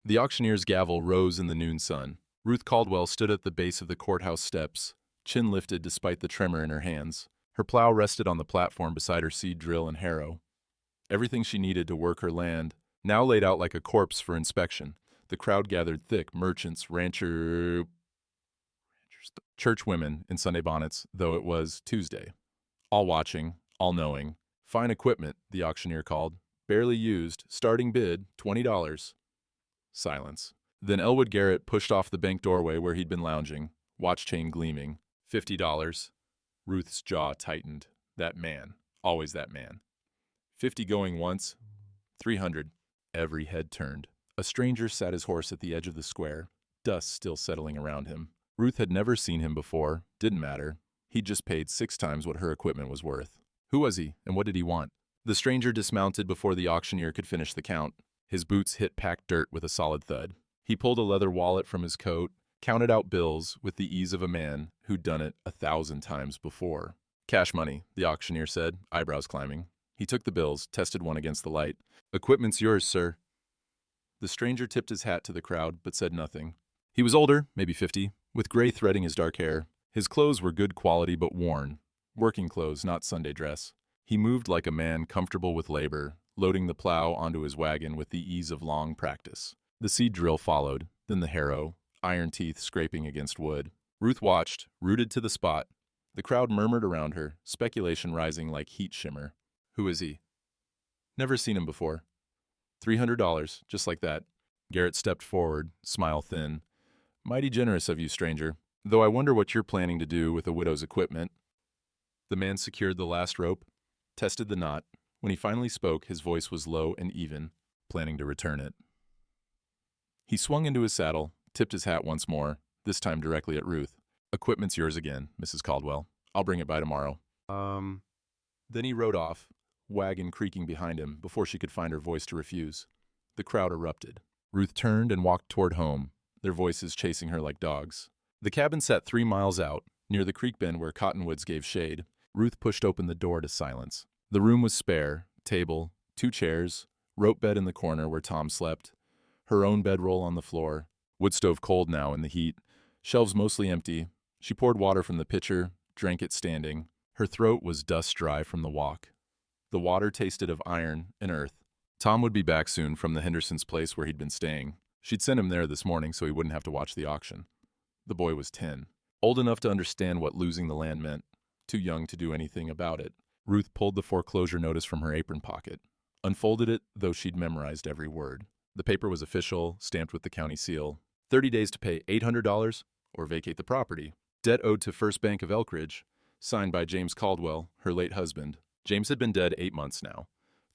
The auctioneer's gavel rose in the noon sun. Ruth Caldwell stood at the base of the courthouse steps, chin lifted despite the tremor in her hands. Her plow rested on the platform beside her seed drill and harrow. Everything she needed to work her land, now laid out like a corpse for inspection. The crowd gathered thick, merchants, ranchers, church women in Sunday bonnets, though it was Tuesday. All watching, all knowing. Fine equipment, the auctioneer called. Barely used, starting bid, $20. Silence. Then Elwood Garrett pushed off the bank doorway where he'd been lounging, watch chain gleaming. $50. Ruth's jaw tightened. That man. Always that man. 50 going once. 300. Every head turned. A stranger sat his horse at the edge of the square, dust still settling around him. Ruth had never seen him before. Didn't matter. He'd just paid 6 times what her equipment was worth. Who was he, and what did he want? The stranger dismounted before the auctioneer could finish the count. His boots hit packed dirt with a solid thud. He pulled a leather wallet from his coat, counted out bills with the ease of a man who'd done it 1,000 times before. Cash money, the auctioneer said, eyebrows climbing. He took the bills, tested one against the light. Equipment's yours, sir. The stranger tipped his hat to the crowd, but said nothing. He was older, maybe 50, with gray threading his dark hair. His clothes were good quality but worn. Working clothes, not Sunday dress. He moved like a man comfortable with labor, loading the plow onto his wagon with the ease of long practice. The seed drill followed, then the harrow, iron teeth scraping against wood. Ruth watched, rooted to the spot. The crowd murmured around her, speculation rising like heat shimmer. Who is he? Never seen him before. $300, just like that. Garrett stepped forward, smile thin. Mighty generous of you, stranger. Though I wonder what you're planning to do with a widow's equipment. The man secured the last rope, tested the knot. When he finally spoke, his voice was low and even, planning to return it. He swung into his saddle, tipped his hat once more, this time directly at Ruth. Equipment's yours again, Mrs. Caldwell. I'll bring it by tomorrow. Then he rode off, wagon creaking behind him before she could find her voice to refuse. The crowd erupted. Ruth turned and walked toward home, their voices chasing her like dogs. The cabin sat 3 miles out, near the creek bend where cottonwoods gave shade. Ruth pushed open the door to silence. The room was spare, table, 2 chairs, rope bed in the corner where Tom slept, her own bedroll on the floor, wood stove cold now in the heat, shelves mostly empty. She poured water from the pitcher, drank it standing. Her throat was dust dry from the walk. The water tasted of iron and earth. Tom would be back soon from the Hendersons' place where he'd been staying. She'd sent him there this morning so he wouldn't have to watch the auction. The boy was 10, old enough to understand what losing the land meant, too young to do anything about it. Ruth pulled the foreclosure notice from her apron pocket, unfolded it, though she'd memorized every word. The paper was official, stamped with the county seal. 30 days to pay $800 or vacate the property. Debt owed to First Bank of Elkridge, signed by James Caldwell, her late husband. James had been dead 8 months now.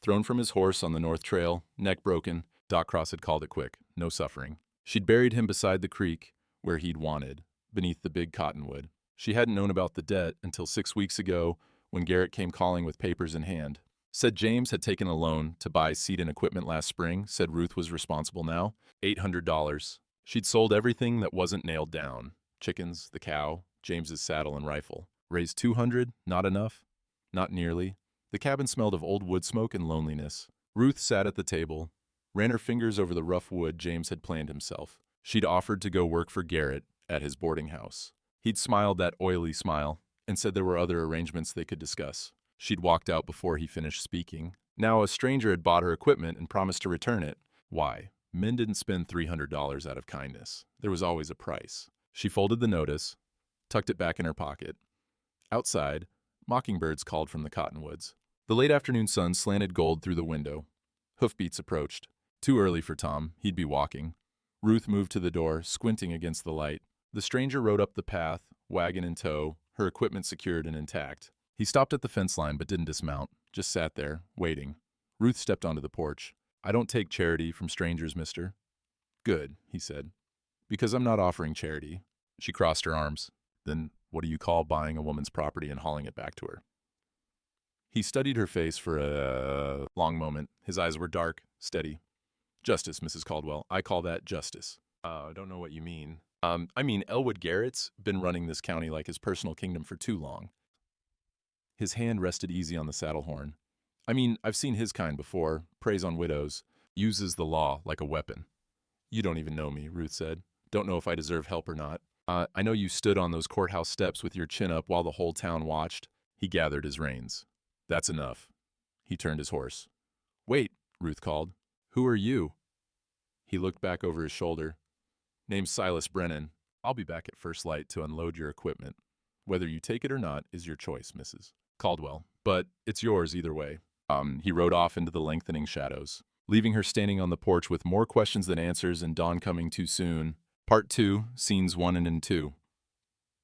Thrown from his horse on the North Trail, neck broken, Doc Cross had called it quick, no suffering. She'd buried him beside the creek, where he'd wanted, beneath the big cottonwood. She hadn't known about the debt until 6 weeks ago when Garrett came calling with papers in hand. Said James had taken a loan to buy seed and equipment last spring, said Ruth was responsible now. $800. She'd sold everything that wasn't nailed down. Chickens, the cow, James's saddle and rifle. Raised $200, not enough? Not nearly. The cabin smelled of old wood smoke and loneliness. Ruth sat at the table, ran her fingers over the rough wood James had planned himself. She'd offered to go work for Garrett at his boarding house. He'd smiled that oily smile and said there were other arrangements they could discuss. She'd walked out before he finished speaking. Now a stranger had bought her equipment and promised to return it. Why? Men didn't spend $300 out of kindness. There was always a price. She folded the notice, tucked it back in her pocket. Outside, mockingbirds called from the cottonwoods. The late afternoon sun slanted gold through the window. Hoofbeats approached. Too early for Tom. He'd be walking. Ruth moved to the door, squinting against the light. The stranger rode up the path, wagon in tow, her equipment secured and intact. He stopped at the fence line but didn't dismount, just sat there, waiting. Ruth stepped onto the porch. I don't take charity from strangers, mister. Good, he said. Because I'm not offering charity. She crossed her arms. Then what do you call buying a woman's property and hauling it back to her? He studied her face for a long moment. His eyes were dark, steady. Justice, Mrs. Caldwell. I call that justice. I don't know what you mean. I mean, Elwood Garrett's been running this county like his personal kingdom for too long. His hand rested easy on the saddle horn. I mean, I've seen his kind before, preys on widows, uses the law like a weapon. You don't even know me, Ruth said. Don't know if I deserve help or not. I know you stood on those courthouse steps with your chin up while the whole town watched. He gathered his reins. That's enough. He turned his horse. Wait, Ruth called. Who are you? He looked back over his shoulder. Name's Silas Brennan. I'll be back at first light to unload your equipment. Whether you take it or not is your choice, Mrs. Caldwell. But it's yours either way. He rode off into the lengthening shadows, leaving her standing on the porch with more questions than answers and dawn coming too soon. Part 2, Scenes 1 and 2.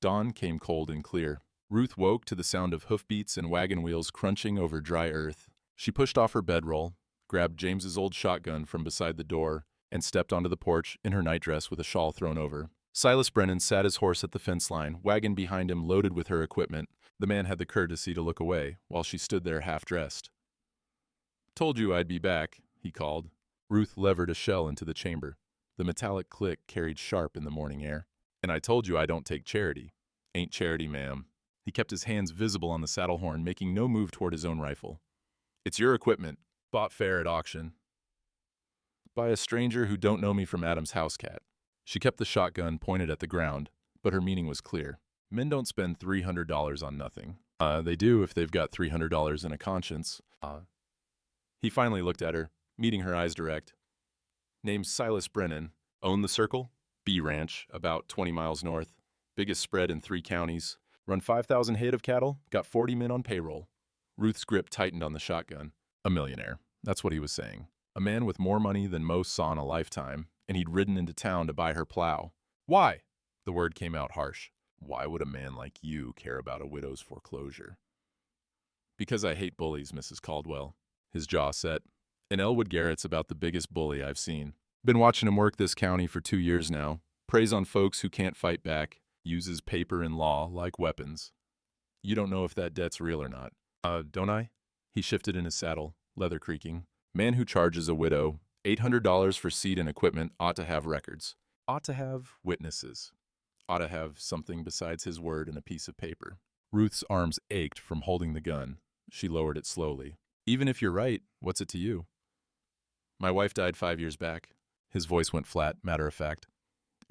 Dawn came cold and clear. Ruth woke to the sound of hoofbeats and wagon wheels crunching over dry earth. She pushed off her bedroll, grabbed James's old shotgun from beside the door, and stepped onto the porch in her nightdress with a shawl thrown over. Silas Brennan sat his horse at the fence line, wagon behind him loaded with her equipment. The man had the courtesy to look away, while she stood there half-dressed. Told you I'd be back, he called. Ruth levered a shell into the chamber. The metallic click carried sharp in the morning air. And I told you I don't take charity. Ain't charity, ma'am. He kept his hands visible on the saddle horn, making no move toward his own rifle. It's your equipment, bought fair at auction. By a stranger who don't know me from Adam's house cat. She kept the shotgun pointed at the ground, but her meaning was clear. Men don't spend $300 on nothing. They do if they've got $300 in a conscience. He finally looked at her, meeting her eyes direct. Name's Silas Brennan. Own the Circle? B Ranch, about 20 miles north. Biggest spread in 3 counties. Run 5,000 head of cattle. Got 40 men on payroll. Ruth's grip tightened on the shotgun. A millionaire. That's what he was saying. A man with more money than most saw in a lifetime, and he'd ridden into town to buy her plow. Why? The word came out harsh. Why would a man like you care about a widow's foreclosure? Because I hate bullies, Mrs. Caldwell. His jaw set. And Elwood Garrett's about the biggest bully I've seen. Been watching him work this county for 2 years now. Preys on folks who can't fight back. Uses paper and law like weapons. You don't know if that debt's real or not. Don't I? He shifted in his saddle, leather creaking. Man who charges a widow $800 for seed and equipment ought to have records. Ought to have witnesses. Ought to have something besides his word and a piece of paper. Ruth's arms ached from holding the gun. She lowered it slowly. Even if you're right, what's it to you? My wife died 5 years back. His voice went flat, matter of fact.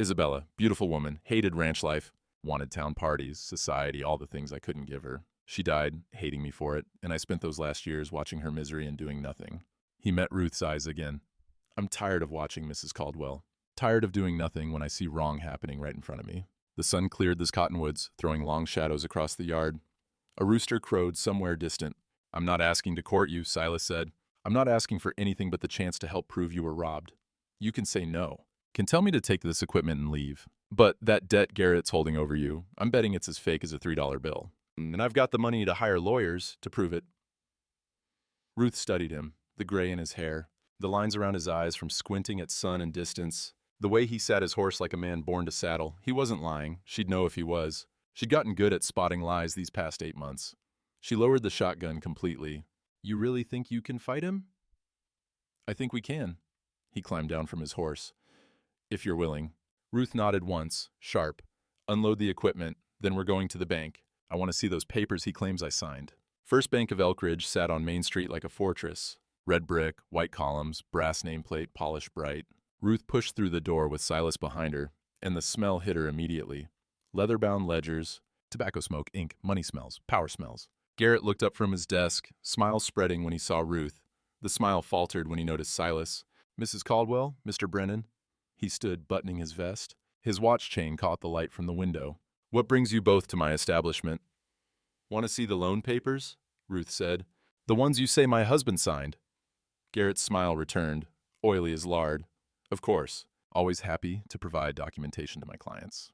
Isabella, beautiful woman, hated ranch life, wanted town parties, society, all the things I couldn't give her. She died, hating me for it, and I spent those last years watching her misery and doing nothing. He met Ruth's eyes again. I'm tired of watching, Mrs. Caldwell. Tired of doing nothing when I see wrong happening right in front of me. The sun cleared the cottonwoods, throwing long shadows across the yard. A rooster crowed somewhere distant. I'm not asking to court you, Silas said. I'm not asking for anything but the chance to help prove you were robbed. You can say no. Can tell me to take this equipment and leave. But that debt Garrett's holding over you, I'm betting it's as fake as a $3 bill. And I've got the money to hire lawyers to prove it. Ruth studied him, the gray in his hair, the lines around his eyes from squinting at sun and distance, the way he sat his horse like a man born to saddle. He wasn't lying. She'd know if he was. She'd gotten good at spotting lies these past 8 months. She lowered the shotgun completely. You really think you can fight him? I think we can. He climbed down from his horse. If you're willing. Ruth nodded once, sharp. Unload the equipment, then we're going to the bank. I want to see those papers he claims I signed. First Bank of Elkridge sat on Main Street like a fortress. Red brick, white columns, brass nameplate, polished bright. Ruth pushed through the door with Silas behind her, and the smell hit her immediately. Leather-bound ledgers, tobacco smoke, ink, money smells, power smells. Garrett looked up from his desk, smile spreading when he saw Ruth. The smile faltered when he noticed Silas. Mrs. Caldwell, Mr. Brennan. He stood, buttoning his vest. His watch chain caught the light from the window. What brings you both to my establishment? Want to see the loan papers? Ruth said. The ones you say my husband signed. Garrett's smile returned, oily as lard. Of course, always happy to provide documentation to my clients.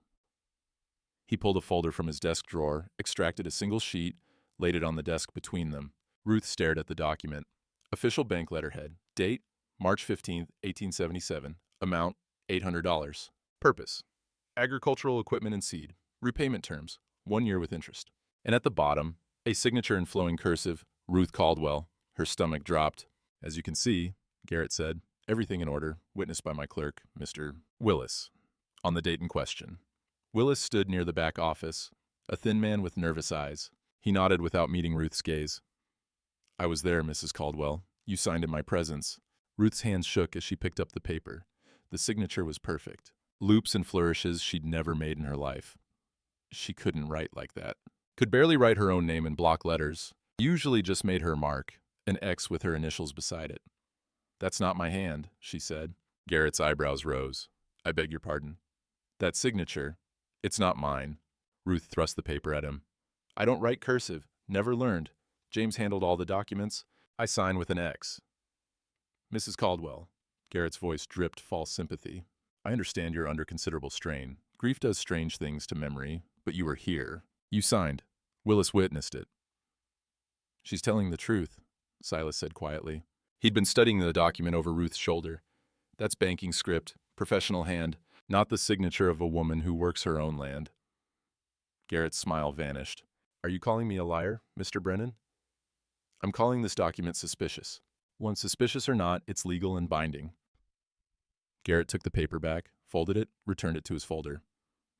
He pulled a folder from his desk drawer, extracted a single sheet, laid it on the desk between them. Ruth stared at the document. Official bank letterhead. Date, March 15th, 1877. Amount, $800. Purpose, agricultural equipment and seed. Repayment terms, 1 year with interest. And at the bottom, a signature in flowing cursive, Ruth Caldwell. Her stomach dropped. As you can see, Garrett said, everything in order, witnessed by my clerk, Mr. Willis, on the date in question. Willis stood near the back office, a thin man with nervous eyes. He nodded without meeting Ruth's gaze. I was there, Mrs. Caldwell. You signed in my presence. Ruth's hands shook as she picked up the paper. The signature was perfect. Loops and flourishes she'd never made in her life. She couldn't write like that. Could barely write her own name in block letters. Usually just made her mark, an X with her initials beside it. "That's not my hand," she said. Garrett's eyebrows rose. "I beg your pardon." "That signature, it's not mine." Ruth thrust the paper at him. "I don't write cursive. Never learned. James handled all the documents. I sign with an X." "Mrs. Caldwell." Garrett's voice dripped false sympathy. "I understand you're under considerable strain. Grief does strange things to memory, but you were here. You signed. Willis witnessed it." "She's telling the truth," Silas said quietly. He'd been studying the document over Ruth's shoulder. "That's banking script, professional hand, not the signature of a woman who works her own land." Garrett's smile vanished. "Are you calling me a liar, Mr. Brennan?" "I'm calling this document suspicious. One, suspicious or not, it's legal and binding." Garrett took the paper back, folded it, returned it to his folder.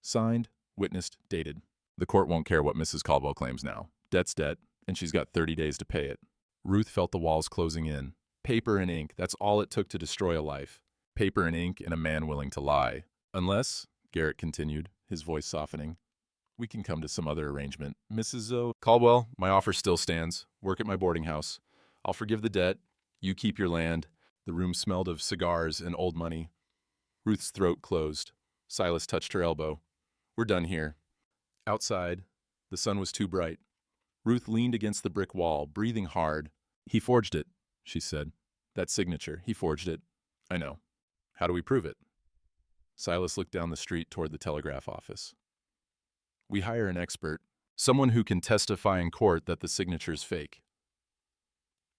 "Signed, witnessed, dated. The court won't care what Mrs. Caldwell claims now. Debt's debt, and she's got 30 days to pay it." Ruth felt the walls closing in. Paper and ink, that's all it took to destroy a life. Paper and ink and a man willing to lie. "Unless," Garrett continued, his voice softening, "we can come to some other arrangement. Mrs. Caldwell, my offer still stands. Work at my boarding house. I'll forgive the debt. You keep your land." The room smelled of cigars and old money. Ruth's throat closed. Silas touched her elbow. "We're done here." Outside, the sun was too bright. Ruth leaned against the brick wall, breathing hard. "He forged it," she said. "That signature, he forged it." "I know. How do we prove it?" Silas looked down the street toward the telegraph office. "We hire an expert, someone who can testify in court that the signature's fake."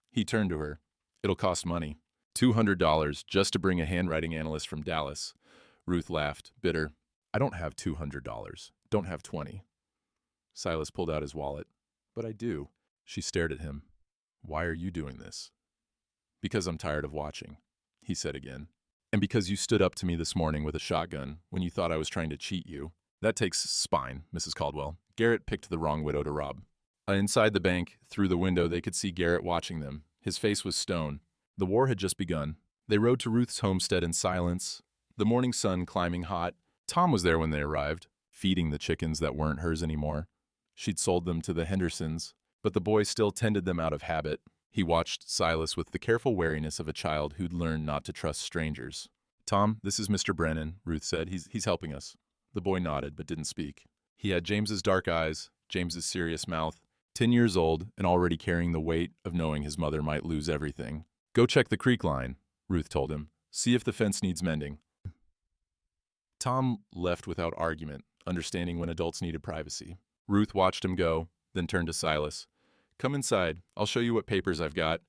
He turned to her. "It'll cost money. $200 just to bring a handwriting analyst from Dallas." Ruth laughed, bitter. "I don't have $200. Don't have 20. Silas pulled out his wallet. "But I do." She stared at him. "Why are you doing this?" "Because I'm tired of watching," he said again. "And because you stood up to me this morning with a shotgun when you thought I was trying to cheat you. That takes spine, Mrs. Caldwell." Garrett picked the wrong widow to rob. Inside the bank, through the window, they could see Garrett watching them. His face was stone. The war had just begun. They rode to Ruth's homestead in silence, the morning sun climbing hot. Tom was there when they arrived, feeding the chickens that weren't hers anymore. She'd sold them to the Hendersons, but the boy still tended them out of habit. He watched Silas with the careful wariness of a child who'd learned not to trust strangers. "Tom, this is Mr. Brennan," Ruth said. He's helping us." The boy nodded, but didn't speak. He had James's dark eyes, James's serious mouth, 10 years old and already carrying the weight of knowing his mother might lose everything. "Go check the creek line," Ruth told him. "See if the fence needs mending." Tom left without argument, understanding when adults needed privacy. Ruth watched him go, then turned to Silas. "Come inside. I'll show you what papers I've got."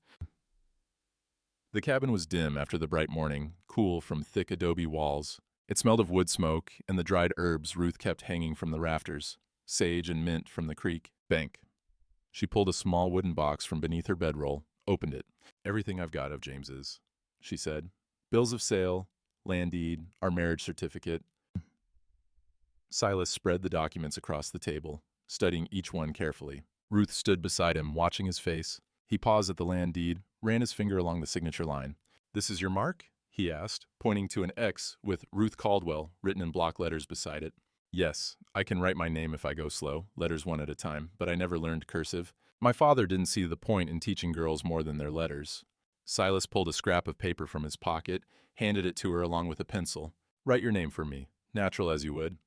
The cabin was dim after the bright morning, cool from thick adobe walls. It smelled of wood smoke and the dried herbs Ruth kept hanging from the rafters, sage and mint from the creek bank. She pulled a small wooden box from beneath her bedroll, opened it. "Everything I've got of James's," she said. "Bills of sale, land deed, our marriage certificate." Silas spread the documents across the table, studying each one carefully. Ruth stood beside him, watching his face. He paused at the land deed, ran his finger along the signature line. "This is your mark?" he asked, pointing to an X with Ruth Caldwell written in block letters beside it. "Yes, I can write my name if I go slow, letters one at a time, but I never learned cursive. My father didn't see the point in teaching girls more than their letters." Silas pulled a scrap of paper from his pocket, handed it to her along with a pencil. "Write your name for me, natural as you would."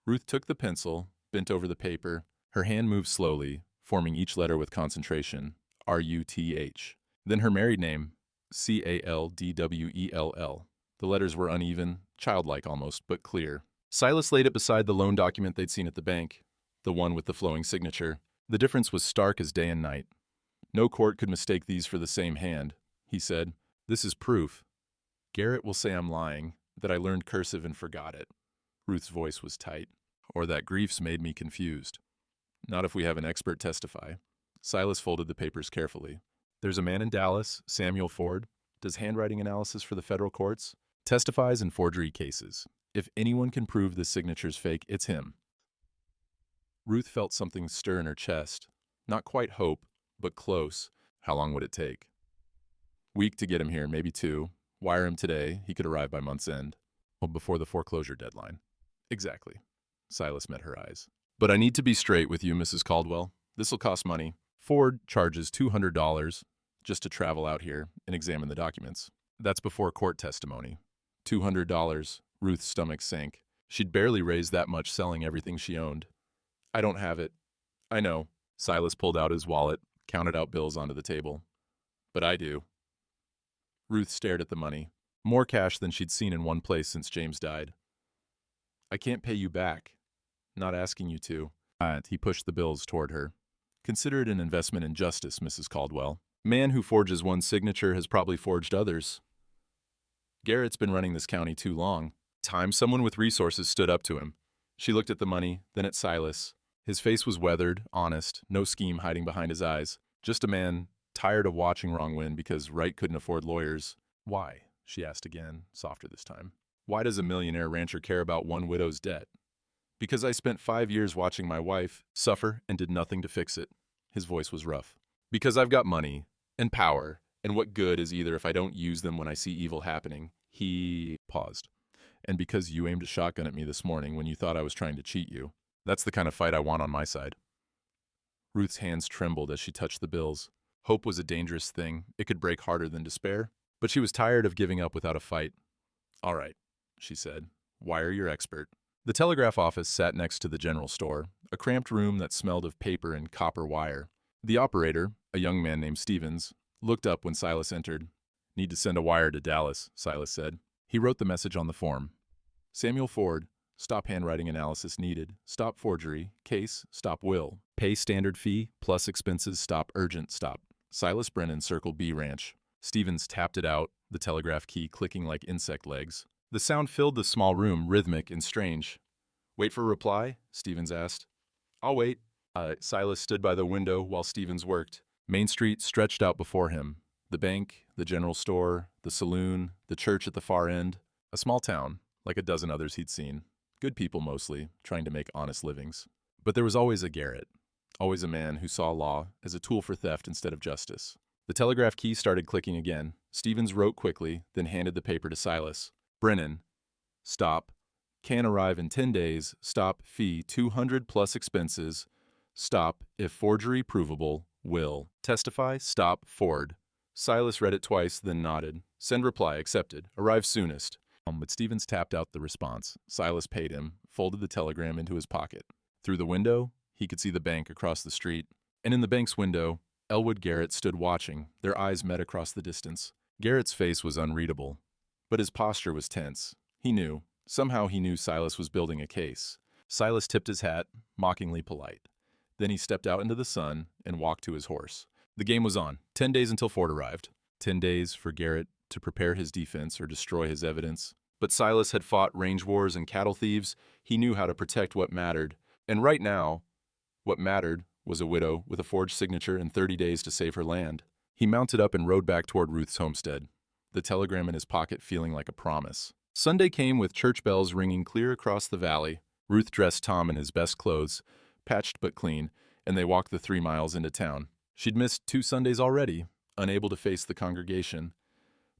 Ruth took the pencil, bent over the paper. Her hand moved slowly, forming each letter with concentration, R-U-T-H. Then her married name, C-A-L-D-W-E-L-L. The letters were uneven, childlike almost, but clear. Silas laid it beside the loan document they'd seen at the bank, the one with the flowing signature. The difference was stark as day and night. "No court could mistake these for the same hand," he said. "This is proof. Garrett will say I'm lying, that I learned cursive and forgot it." Ruth's voice was tight. "Or that grief's made me confused." "Not if we have an expert testify." Silas folded the papers carefully. "There's a man in Dallas, Samuel Ford, does handwriting analysis for the federal courts, testifies in forgery cases. If anyone can prove this signature's fake, it's him." Ruth felt something stir in her chest. Not quite hope, but close. How long would it take? "Week to get him here, maybe 2. Wire him today, he could arrive by month's end. Well, before the foreclosure deadline. Exactly. Silas met her eyes. But I need to be straight with you, Mrs. Caldwell. This'll cost money. Ford charges $200 just to travel out here and examine the documents. That's before court testimony. $200. Ruth's stomach sank. She'd barely raised that much selling everything she owned. I don't have it. I know. Silas pulled out his wallet, counted out bills onto the table. But I do. Ruth stared at the money. More cash than she'd seen in one place since James died. I can't pay you back. Not asking you to. He pushed the bills toward her. Consider it an investment in justice, Mrs. Caldwell. Man who forges one signature has probably forged others. Garrett's been running this county too long. Time someone with resources stood up to him. She looked at the money, then at Silas. His face was weathered, honest, no scheme hiding behind his eyes. Just a man tired of watching wrong win because right couldn't afford lawyers. Why? She asked again, softer this time. Why does a millionaire rancher care about one widow's debt? Because I spent 5 years watching my wife suffer and did nothing to fix it. His voice was rough. Because I've got money and power, and what good is either if I don't use them when I see evil happening? He paused. And because you aimed a shotgun at me this morning when you thought I was trying to cheat you. That's the kind of fight I want on my side. Ruth's hands trembled as she touched the bills. Hope was a dangerous thing. It could break harder than despair. But she was tired of giving up without a fight. All right, she said. Wire your expert. The telegraph office sat next to the general store, a cramped room that smelled of paper and copper wire. The operator, a young man named Stevens, looked up when Silas entered. Need to send a wire to Dallas, Silas said. He wrote the message on the form. Samuel Ford, stop handwriting analysis needed, stop forgery, case, stop will, pay standard fee, plus expenses, stop urgent, stop. Silas Brennan, Circle B Ranch. Stevens tapped it out, the telegraph key clicking like insect legs. The sound filled the small room, rhythmic and strange. Wait for a reply? Stevens asked. I'll wait. Silas stood by the window while Stevens worked. Main Street stretched out before him. The bank, the general store, the saloon, the church at the far end. A small town, like a dozen others he'd seen. Good people mostly, trying to make honest livings. But there was always a Garrett. Always a man who saw law as a tool for theft instead of justice. The telegraph key started clicking again. Stevens wrote quickly, then handed the paper to Silas. Brennan. Stop. Can arrive in 10 days. Stop. Fee 200 plus expenses. Stop. If forgery provable. Will. Testify. Stop. Ford. Silas read it twice, then nodded. Send reply. Accepted. Arrive soonest. But Stevens tapped out the response. Silas paid him, folded the telegram into his pocket. Through the window, he could see the bank across the street. And in the bank's window, Elwood Garrett stood watching. Their eyes met across the distance. Garrett's face was unreadable, but his posture was tense. He knew. Somehow he knew Silas was building a case. Silas tipped his hat, mockingly polite. Then he stepped out into the sun and walked to his horse. The game was on. 10 days until Ford arrived. 10 days for Garrett to prepare his defense or destroy his evidence. But Silas had fought range wars and cattle thieves. He knew how to protect what mattered. And right now, what mattered was a widow with a forged signature and 30 days to save her land. He mounted up and rode back toward Ruth's homestead, the telegram in his pocket feeling like a promise. Sunday came with church bells ringing clear across the valley. Ruth dressed Tom in his best clothes, patched but clean, and they walked the 3 miles into town. She'd missed 2 Sundays already, unable to face the congregation.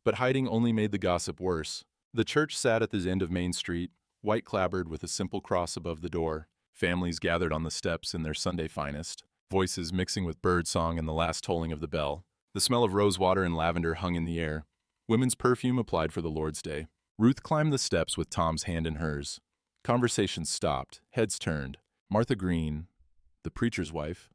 But hiding only made the gossip worse. The church sat at the end of Main Street, white-clabbered with a simple cross above the door. Families gathered on the steps in their Sunday finest, voices mixing with birdsong and the last tolling of the bell. The smell of rosewater and lavender hung in the air. Women's perfume applied for the Lord's Day. Ruth climbed the steps with Tom's hand in hers. Conversations stopped, heads turned. Martha Green, the preacher's wife,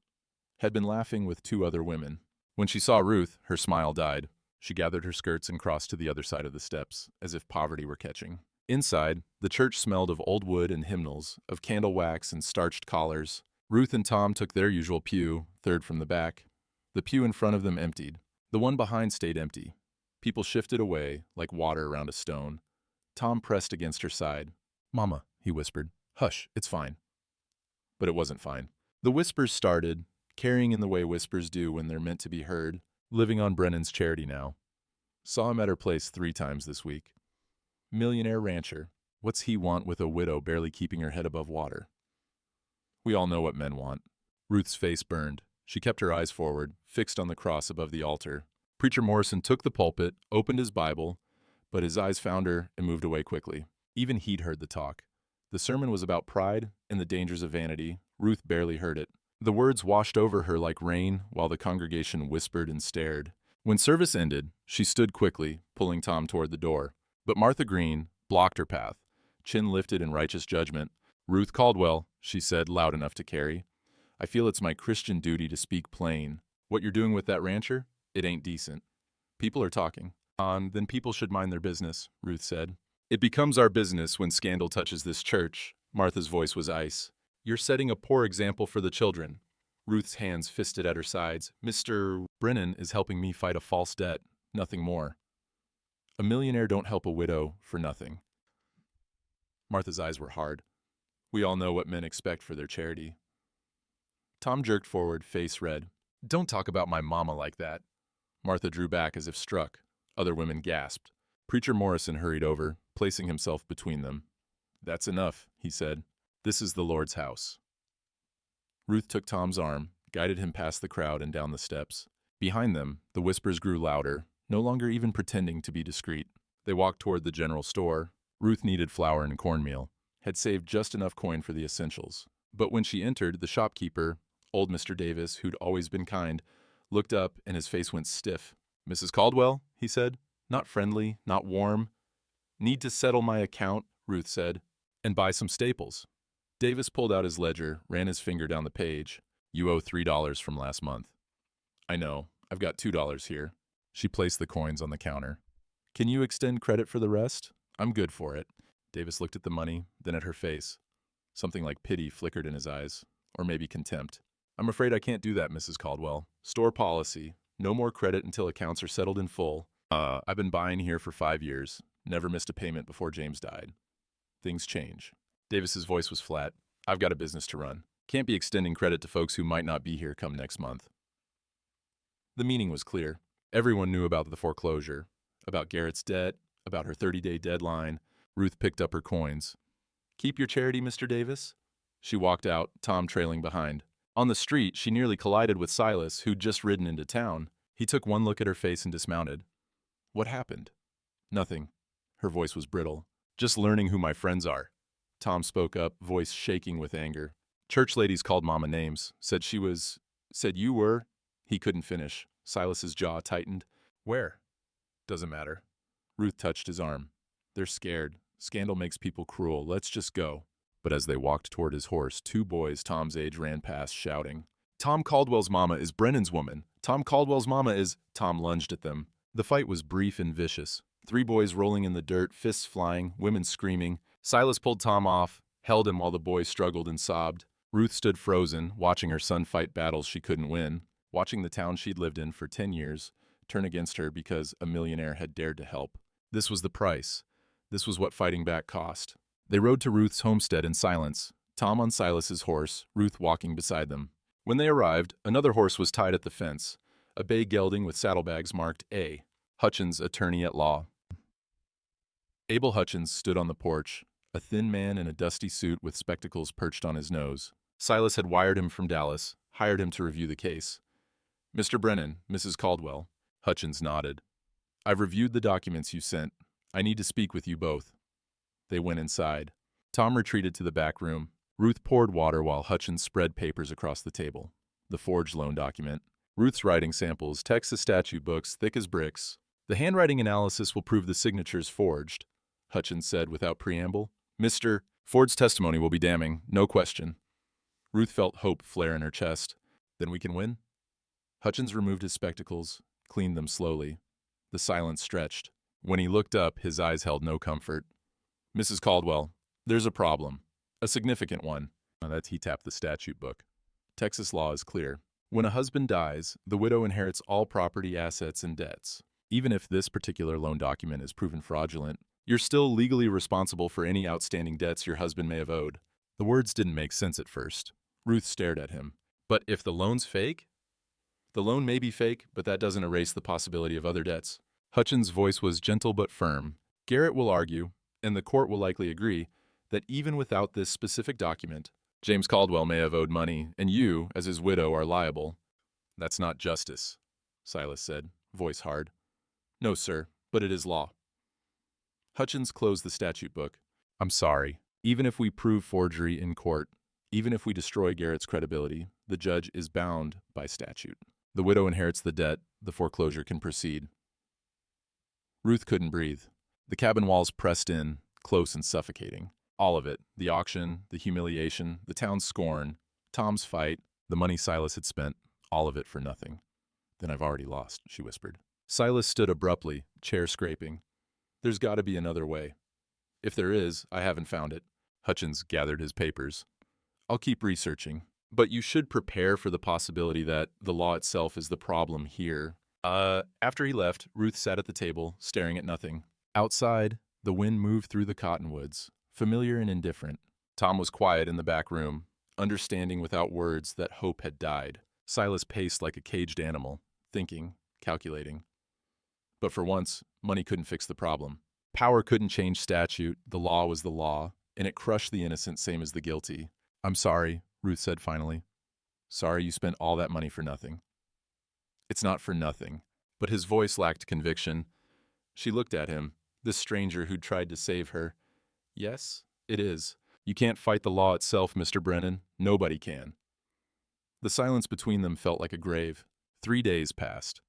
had been laughing with 2 other women. When she saw Ruth, her smile died. She gathered her skirts and crossed to the other side of the steps, as if poverty were catching. Inside, the church smelled of old wood and hymnals, of candle wax and starched collars. Ruth and Tom took their usual pew, third from the back. The pew in front of them emptied. The one behind stayed empty. People shifted away, like water around a stone. Tom pressed against her side. "Mama," he whispered. "Hush, it's fine." But it wasn't fine. The whispers started, carrying in the way whispers do when they're meant to be heard. Living on Brennan's charity now. Saw him at her place 3 times this week. Millionaire rancher. What's he want with a widow barely keeping her head above water? We all know what men want. Ruth's face burned. She kept her eyes forward, fixed on the cross above the altar. Preacher Morrison took the pulpit, opened his Bible, but his eyes found her and moved away quickly. Even he'd heard the talk. The sermon was about pride and the dangers of vanity. Ruth barely heard it. The words washed over her like rain while the congregation whispered and stared. When service ended, she stood quickly, pulling Tom toward the door. But Martha Green blocked her path, chin lifted in righteous judgment. "Ruth Caldwell," she said, loud enough to carry. "I feel it's my Christian duty to speak plain. What you're doing with that rancher? It ain't decent. People are talking. Then people should mind their business," Ruth said. "It becomes our business when scandal touches this church." Martha's voice was ice. "You're setting a poor example for the children." Ruth's hands fisted at her sides. "Mr. Brennan is helping me fight a false debt, nothing more. A millionaire don't help a widow for nothing." Martha's eyes were hard. "We all know what men expect for their charity." Tom jerked forward, face red. "Don't talk about my mama like that." Martha drew back as if struck. Other women gasped. Preacher Morrison hurried over, placing himself between them. "That's enough," he said. "This is the Lord's house." Ruth took Tom's arm, guided him past the crowd and down the steps. Behind them, the whispers grew louder, no longer even pretending to be discreet. They walked toward the general store. Ruth needed flour and cornmeal, had saved just enough coin for the essentials. But when she entered, the shopkeeper, old Mr. Davis, who'd always been kind, looked up and his face went stiff. "Mrs. Caldwell," he said. Not friendly, not warm. "Need to settle my account," Ruth said, "and buy some staples." Davis pulled out his ledger, ran his finger down the page. "You owe $3 from last month." "I know. I've got $2 here." She placed the coins on the counter. "Can you extend credit for the rest? I'm good for it." Davis looked at the money, then at her face. Something like pity flickered in his eyes, or maybe contempt. "I'm afraid I can't do that, Mrs. Caldwell. Store policy. No more credit until accounts are settled in full. I've been buying here for 5 years. Never missed a payment before James died. Things change." Davis's voice was flat. "I've got a business to run. Can't be extending credit to folks who might not be here come next month." The meaning was clear. Everyone knew about the foreclosure, about Garrett's debt, about her 30-day deadline. Ruth picked up her coins. "Keep your charity, Mr. Davis?" She walked out, Tom trailing behind. On the street, she nearly collided with Silas, who'd just ridden into town. He took one look at her face and dismounted. "What happened?" "Nothing." Her voice was brittle. "Just learning who my friends are." Tom spoke up, voice shaking with anger. "Church ladies called Mama names, said you were." He couldn't finish. Silas's jaw tightened. "Where?" "Doesn't matter." Ruth touched his arm. "They're scared. Scandal makes people cruel. Let's just go." But as they walked toward his horse, 2 boys Tom's age ran past, shouting, "Tom Caldwell's mama is Brennan's woman. Tom Caldwell's mama is—" Tom lunged at them. The fight was brief and vicious. 3 boys rolling in the dirt, fists flying, women screaming. Silas pulled Tom off, held him while the boys struggled and sobbed. Ruth stood frozen, watching her son fight battles she couldn't win, watching the town she'd lived in for 10 years turn against her because a millionaire had dared to help. This was the price. This was what fighting back cost. They rode to Ruth's homestead in silence, Tom on Silas's horse, Ruth walking beside them. When they arrived, another horse was tied at the fence, a bay gelding with saddlebags marked A. Hutchins, attorney at law. Abel Hutchins stood on the porch, a thin man in a dusty suit with spectacles perched on his nose. Silas had wired him from Dallas, hired him to review the case. "Mr. Brennan, Mrs. Caldwell." Hutchins nodded. "I've reviewed the documents you sent. I need to speak with you both." They went inside. Tom retreated to the back room. Ruth poured water while Hutchins spread papers across the table. The forged loan document. Ruth's writing samples, Texas statute books, thick as bricks. "The handwriting analysis will prove the signature's forged," Hutchins said without preamble. "Mr. Ford's testimony will be damning, no question." Ruth felt hope flare in her chest. "Then we can win?" Hutchins removed his spectacles, cleaned them slowly. The silence stretched. When he looked up, his eyes held no comfort. "Mrs. Caldwell, there's a problem. A significant one." He tapped the statute book. "Texas law is clear. When a husband dies, the widow inherits all property, assets, and debts. Even if this particular loan document is proven fraudulent, you're still legally responsible for any outstanding debts your husband may have owed." The words didn't make sense at first. Ruth stared at him. "But if the loan's fake?" "The loan may be fake, but that doesn't erase the possibility of other debts." Hutchins' voice was gentle but firm. "Garrett will argue, and the court will likely agree, that even without this specific document, James Caldwell may have owed money, and you, as his widow, are liable." "That's not justice," Silas said, voice hard. "No, sir, but it is law." Hutchins closed the statute book. I'm sorry. Even if we prove forgery in court, even if we destroy Garrett's credibility, the judge is bound by statute. The widow inherits the debt. The foreclosure can proceed. Ruth couldn't breathe. The cabin walls pressed in, close and suffocating. All of it, the auction, the humiliation, the town's scorn, Tom's fight, the money Silas had spent, all of it for nothing. Then I've already lost, she whispered. Silas stood abruptly, chair scraping. There's got to be another way. If there is, I haven't found it. Hutchins gathered his papers. I'll keep researching. But you should prepare for the possibility that the law itself is the problem here. After he left, Ruth sat at the table, staring at nothing. Outside, the wind moved through the cottonwoods, familiar and indifferent. Tom was quiet in the back room, understanding without words that hope had died. Silas paced like a caged animal, thinking, calculating. But for once, money couldn't fix the problem. Power couldn't change statute, the law was the law, and it crushed the innocent same as the guilty. I'm sorry, Ruth said finally. Sorry you spent all that money for nothing. It's not for nothing. But his voice lacked conviction. She looked at him, this stranger who'd tried to save her. Yes, it is. You can't fight the law itself, Mr. Brennan. Nobody can. The silence between them felt like a grave. 3 days passed.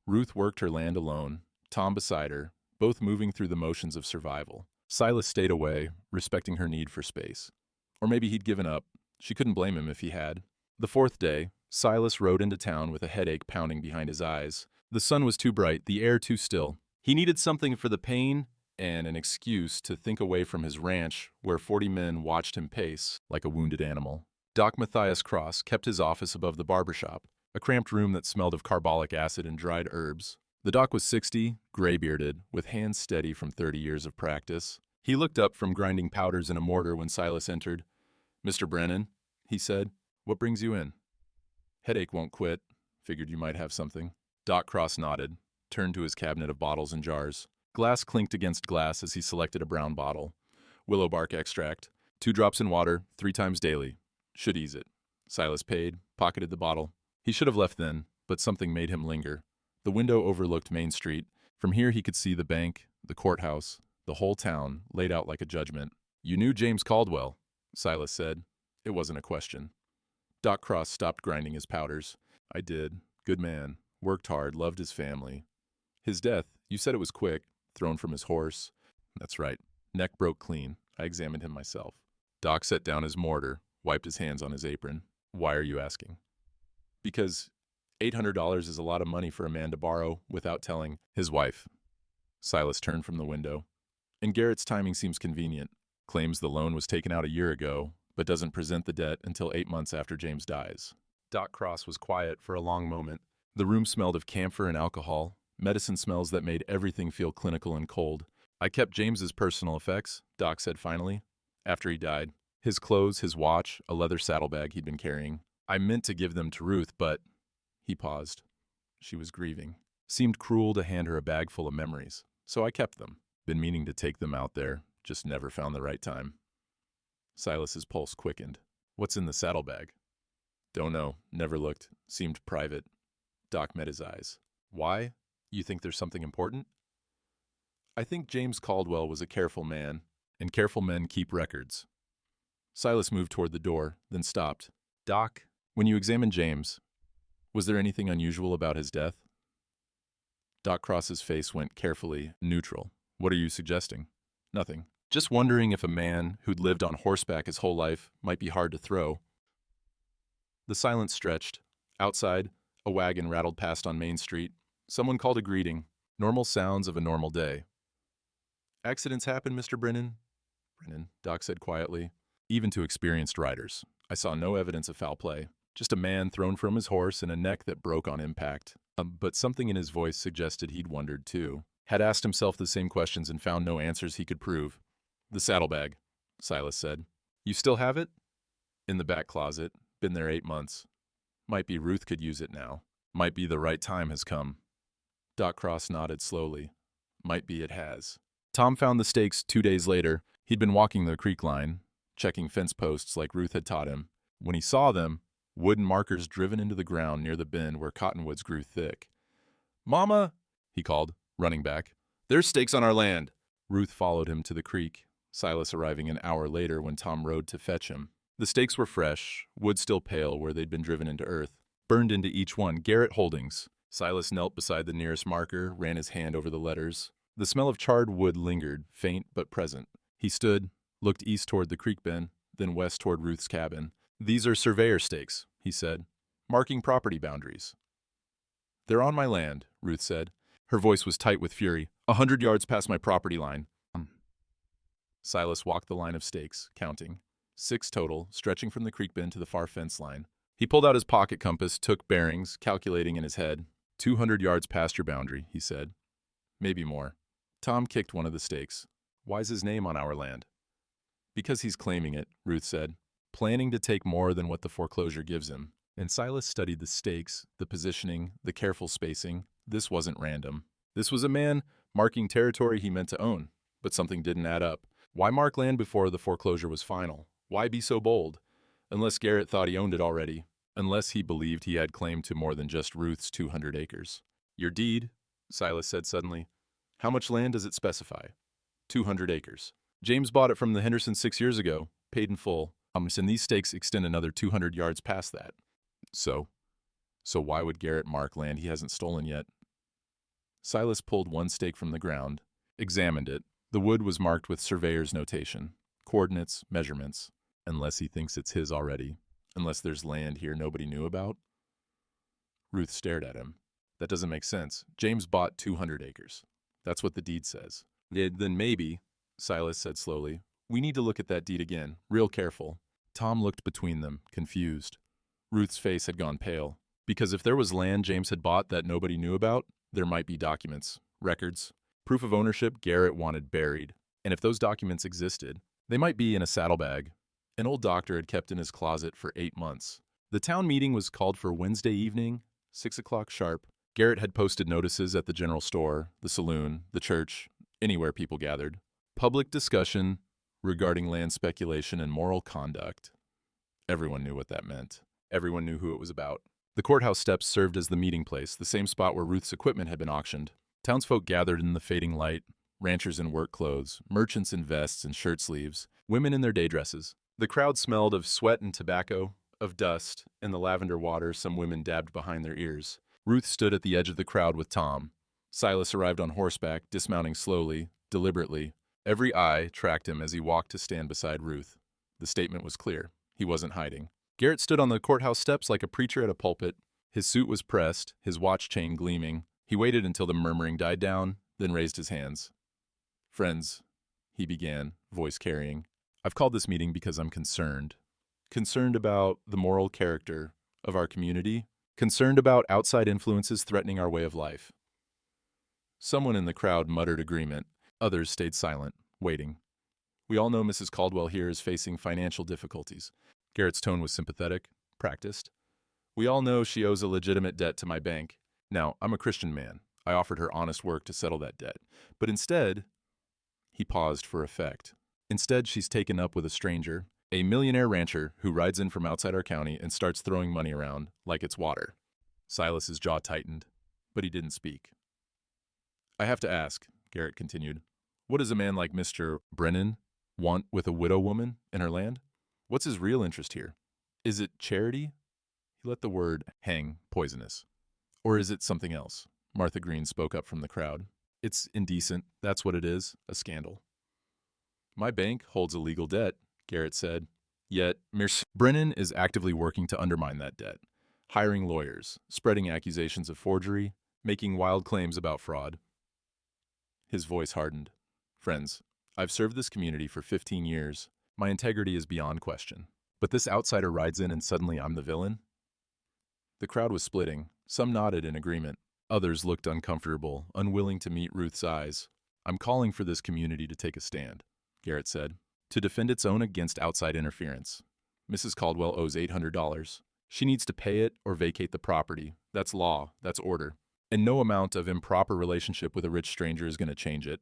Ruth worked her land alone, Tom beside her, both moving through the motions of survival. Silas stayed away, respecting her need for space. Or maybe he'd given up. She couldn't blame him if he had. The 4th day, Silas rode into town with a headache pounding behind his eyes. The sun was too bright, the air too still. He needed something for the pain and an excuse to think away from his ranch where 40 men watched him pace like a wounded animal. Doc Matthias Cross kept his office above the barber shop, a cramped room that smelled of carbolic acid and dried herbs. The doc was 60, gray-bearded, with hands steady from 30 years of practice. He looked up from grinding powders in a mortar when Silas entered. Mr. Brennan, he said, what brings you in? Headache won't quit. Figured you might have something. Doc Cross nodded, turned to his cabinet of bottles and jars. Glass clinked against glass as he selected a brown bottle. Willow bark extract. 2 drops in water, 3 times daily. Should ease it. Silas paid, pocketed the bottle. He should have left then, but something made him linger. The window overlooked Main Street. From here he could see the bank, the courthouse, the whole town, laid out like a judgment. You knew James Caldwell, Silas said. It wasn't a question. Doc Cross stopped grinding his powders. I did. Good man. Worked hard, loved his family. His death, you said it was quick, thrown from his horse. That's right. Neck broke clean. I examined him myself. Doc set down his mortar, wiped his hands on his apron. Why are you asking? Because $800 is a lot of money for a man to borrow without telling his wife. Silas turned from the window. And Garrett's timing seems convenient. Claims the loan was taken out a year ago, but doesn't present the debt until 8 months after James dies. Doc Cross was quiet for a long moment. The room smelled of camphor and alcohol, medicine smells that made everything feel clinical and cold. I kept James's personal effects, Doc said finally, after he died. His clothes, his watch, a leather saddlebag he'd been carrying. I meant to give them to Ruth, but... He paused. She was grieving. Seemed cruel to hand her a bag full of memories, so I kept them. Been meaning to take them out there, just never found the right time. Silas's pulse quickened. What's in the saddlebag? Don't know. Never looked. Seemed private. Doc met his eyes. Why? You think there's something important? I think James Caldwell was a careful man, and careful men keep records. Silas moved toward the door, then stopped. Doc, when you examined James, was there anything unusual about his death? Doc Cross's face went carefully neutral. What are you suggesting? Nothing. Just wondering if a man who'd lived on horseback his whole life might be hard to throw. The silence stretched. Outside, a wagon rattled past on Main Street. Someone called a greeting. Normal sounds of a normal day. Accidents happen, Mr. Brennan? Brennan, Doc said quietly. Even to experienced riders. I saw no evidence of foul play. Just a man thrown from his horse and a neck that broke on impact. But something in his voice suggested he'd wondered too. Had asked himself the same questions and found no answers he could prove. The saddlebag, Silas said. You still have it? In the back closet. Been there 8 months. Might be Ruth could use it now. Might be the right time has come. Doc Cross nodded slowly. Might be it has. Tom found the stakes 2 days later. He'd been walking the creek line, checking fence posts like Ruth had taught him. When he saw them, wooden markers driven into the ground near the bend where cottonwoods grew thick. Mama, he called, running back. There's stakes on our land. Ruth followed him to the creek, Silas arriving an hour later when Tom rode to fetch him. The stakes were fresh, wood still pale where they'd been driven into earth. Burned into each one, Garrett Holdings. Silas knelt beside the nearest marker, ran his hand over the letters. The smell of charred wood lingered, faint but present. He stood, looked east toward the creek bend, then west toward Ruth's cabin. "These are surveyor stakes," he said, "marking property boundaries." "They're on my land," Ruth said. Her voice was tight with fury. 100 yards past my property line. Silas walked the line of stakes, counting. 6 total, stretching from the creek bend to the far fence line. He pulled out his pocket compass, took bearings, calculating in his head. 200 yards past your boundary, he said. Maybe more. Tom kicked one of the stakes. "Why's his name on our land?" "Because he's claiming it," Ruth said, "planning to take more than what the foreclosure gives him." And Silas studied the stakes, the positioning, the careful spacing. This wasn't random. This was a man marking territory he meant to own. But something didn't add up. Why mark land before the foreclosure was final? Why be so bold? Unless Garrett thought he owned it already. Unless he believed he had claim to more than just Ruth's 200 acres. "Your deed," Silas said suddenly. "How much land does it specify?" 200 acres. "James bought it from the Hendersons 6 years ago, paid in full. And these stakes extend another 200 yards past that. So why would Garrett mark land he hasn't stolen yet?" Silas pulled one stake from the ground, examined it. The wood was marked with surveyor's notation. Coordinates, measurements. Unless he thinks it's his already. Unless there's land here nobody knew about. Ruth stared at him. "That doesn't make sense. James bought 200 acres. That's what the deed says." "Then maybe," Silas said slowly, "we need to look at that deed again, real careful." Tom looked between them, confused. Ruth's face had gone pale. Because if there was land James had bought that nobody knew about, there might be documents, records, proof of ownership Garrett wanted buried. And if those documents existed, they might be in a saddlebag an old doctor had kept in his closet for 8 months. The town meeting was called for Wednesday evening, 6 o'clock sharp. Garrett had posted notices at the general store, the saloon, the church, anywhere people gathered. Public discussion regarding land speculation and moral conduct. Everyone knew what that meant. Everyone knew who it was about. The courthouse steps served as the meeting place, the same spot where Ruth's equipment had been auctioned. Townsfolk gathered in the fading light, ranchers in work clothes, merchants in vests and shirt sleeves, women in their day dresses. The crowd smelled of sweat and tobacco, of dust, and the lavender water some women dabbed behind their ears. Ruth stood at the edge of the crowd with Tom. Silas arrived on horseback, dismounting slowly, deliberately. Every eye tracked him as he walked to stand beside Ruth. The statement was clear. He wasn't hiding. Garrett stood on the courthouse steps like a preacher at a pulpit. His suit was pressed, his watch chain gleaming. He waited until the murmuring died down, then raised his hands. "Friends," he began, voice carrying, "I've called this meeting because I'm concerned. Concerned about the moral character of our community. Concerned about outside influences threatening our way of life." Someone in the crowd muttered agreement. Others stayed silent, waiting. "We all know Mrs. Caldwell here is facing financial difficulties." Garrett's tone was sympathetic, practiced. "We all know she owes a legitimate debt to my bank. Now, I'm a Christian man. I offered her honest work to settle that debt. But instead," he paused for effect, "instead she's taken up with a stranger, a millionaire rancher who rides in from outside our county and starts throwing money around like it's water." Silas's jaw tightened, but he didn't speak. "I have to ask," Garrett continued, "what does a man like Mr. Brennan want with a widow woman and her land? What's his real interest here? Is it charity?" He let the word hang poisonous. "Or is it something else?" Martha Green spoke up from the crowd. "It's indecent, that's what it is, a scandal." "My bank holds a legal debt," Garrett said. "Yet Mr. Brennan is actively working to undermine that debt, hiring lawyers, spreading accusations of forgery, making wild claims about fraud." His voice hardened. "Friends, I've served this community for 15 years. My integrity is beyond question. But this outsider rides in and suddenly I'm the villain?" The crowd was splitting. Some nodded in agreement. Others looked uncomfortable, unwilling to meet Ruth's eyes. "I'm calling for this community to take a stand," Garrett said, "to defend its own against outside interference. Mrs. Caldwell owes $800. She needs to pay it or vacate the property. That's law. That's order. And no amount of improper relationship with a rich stranger is going to change it."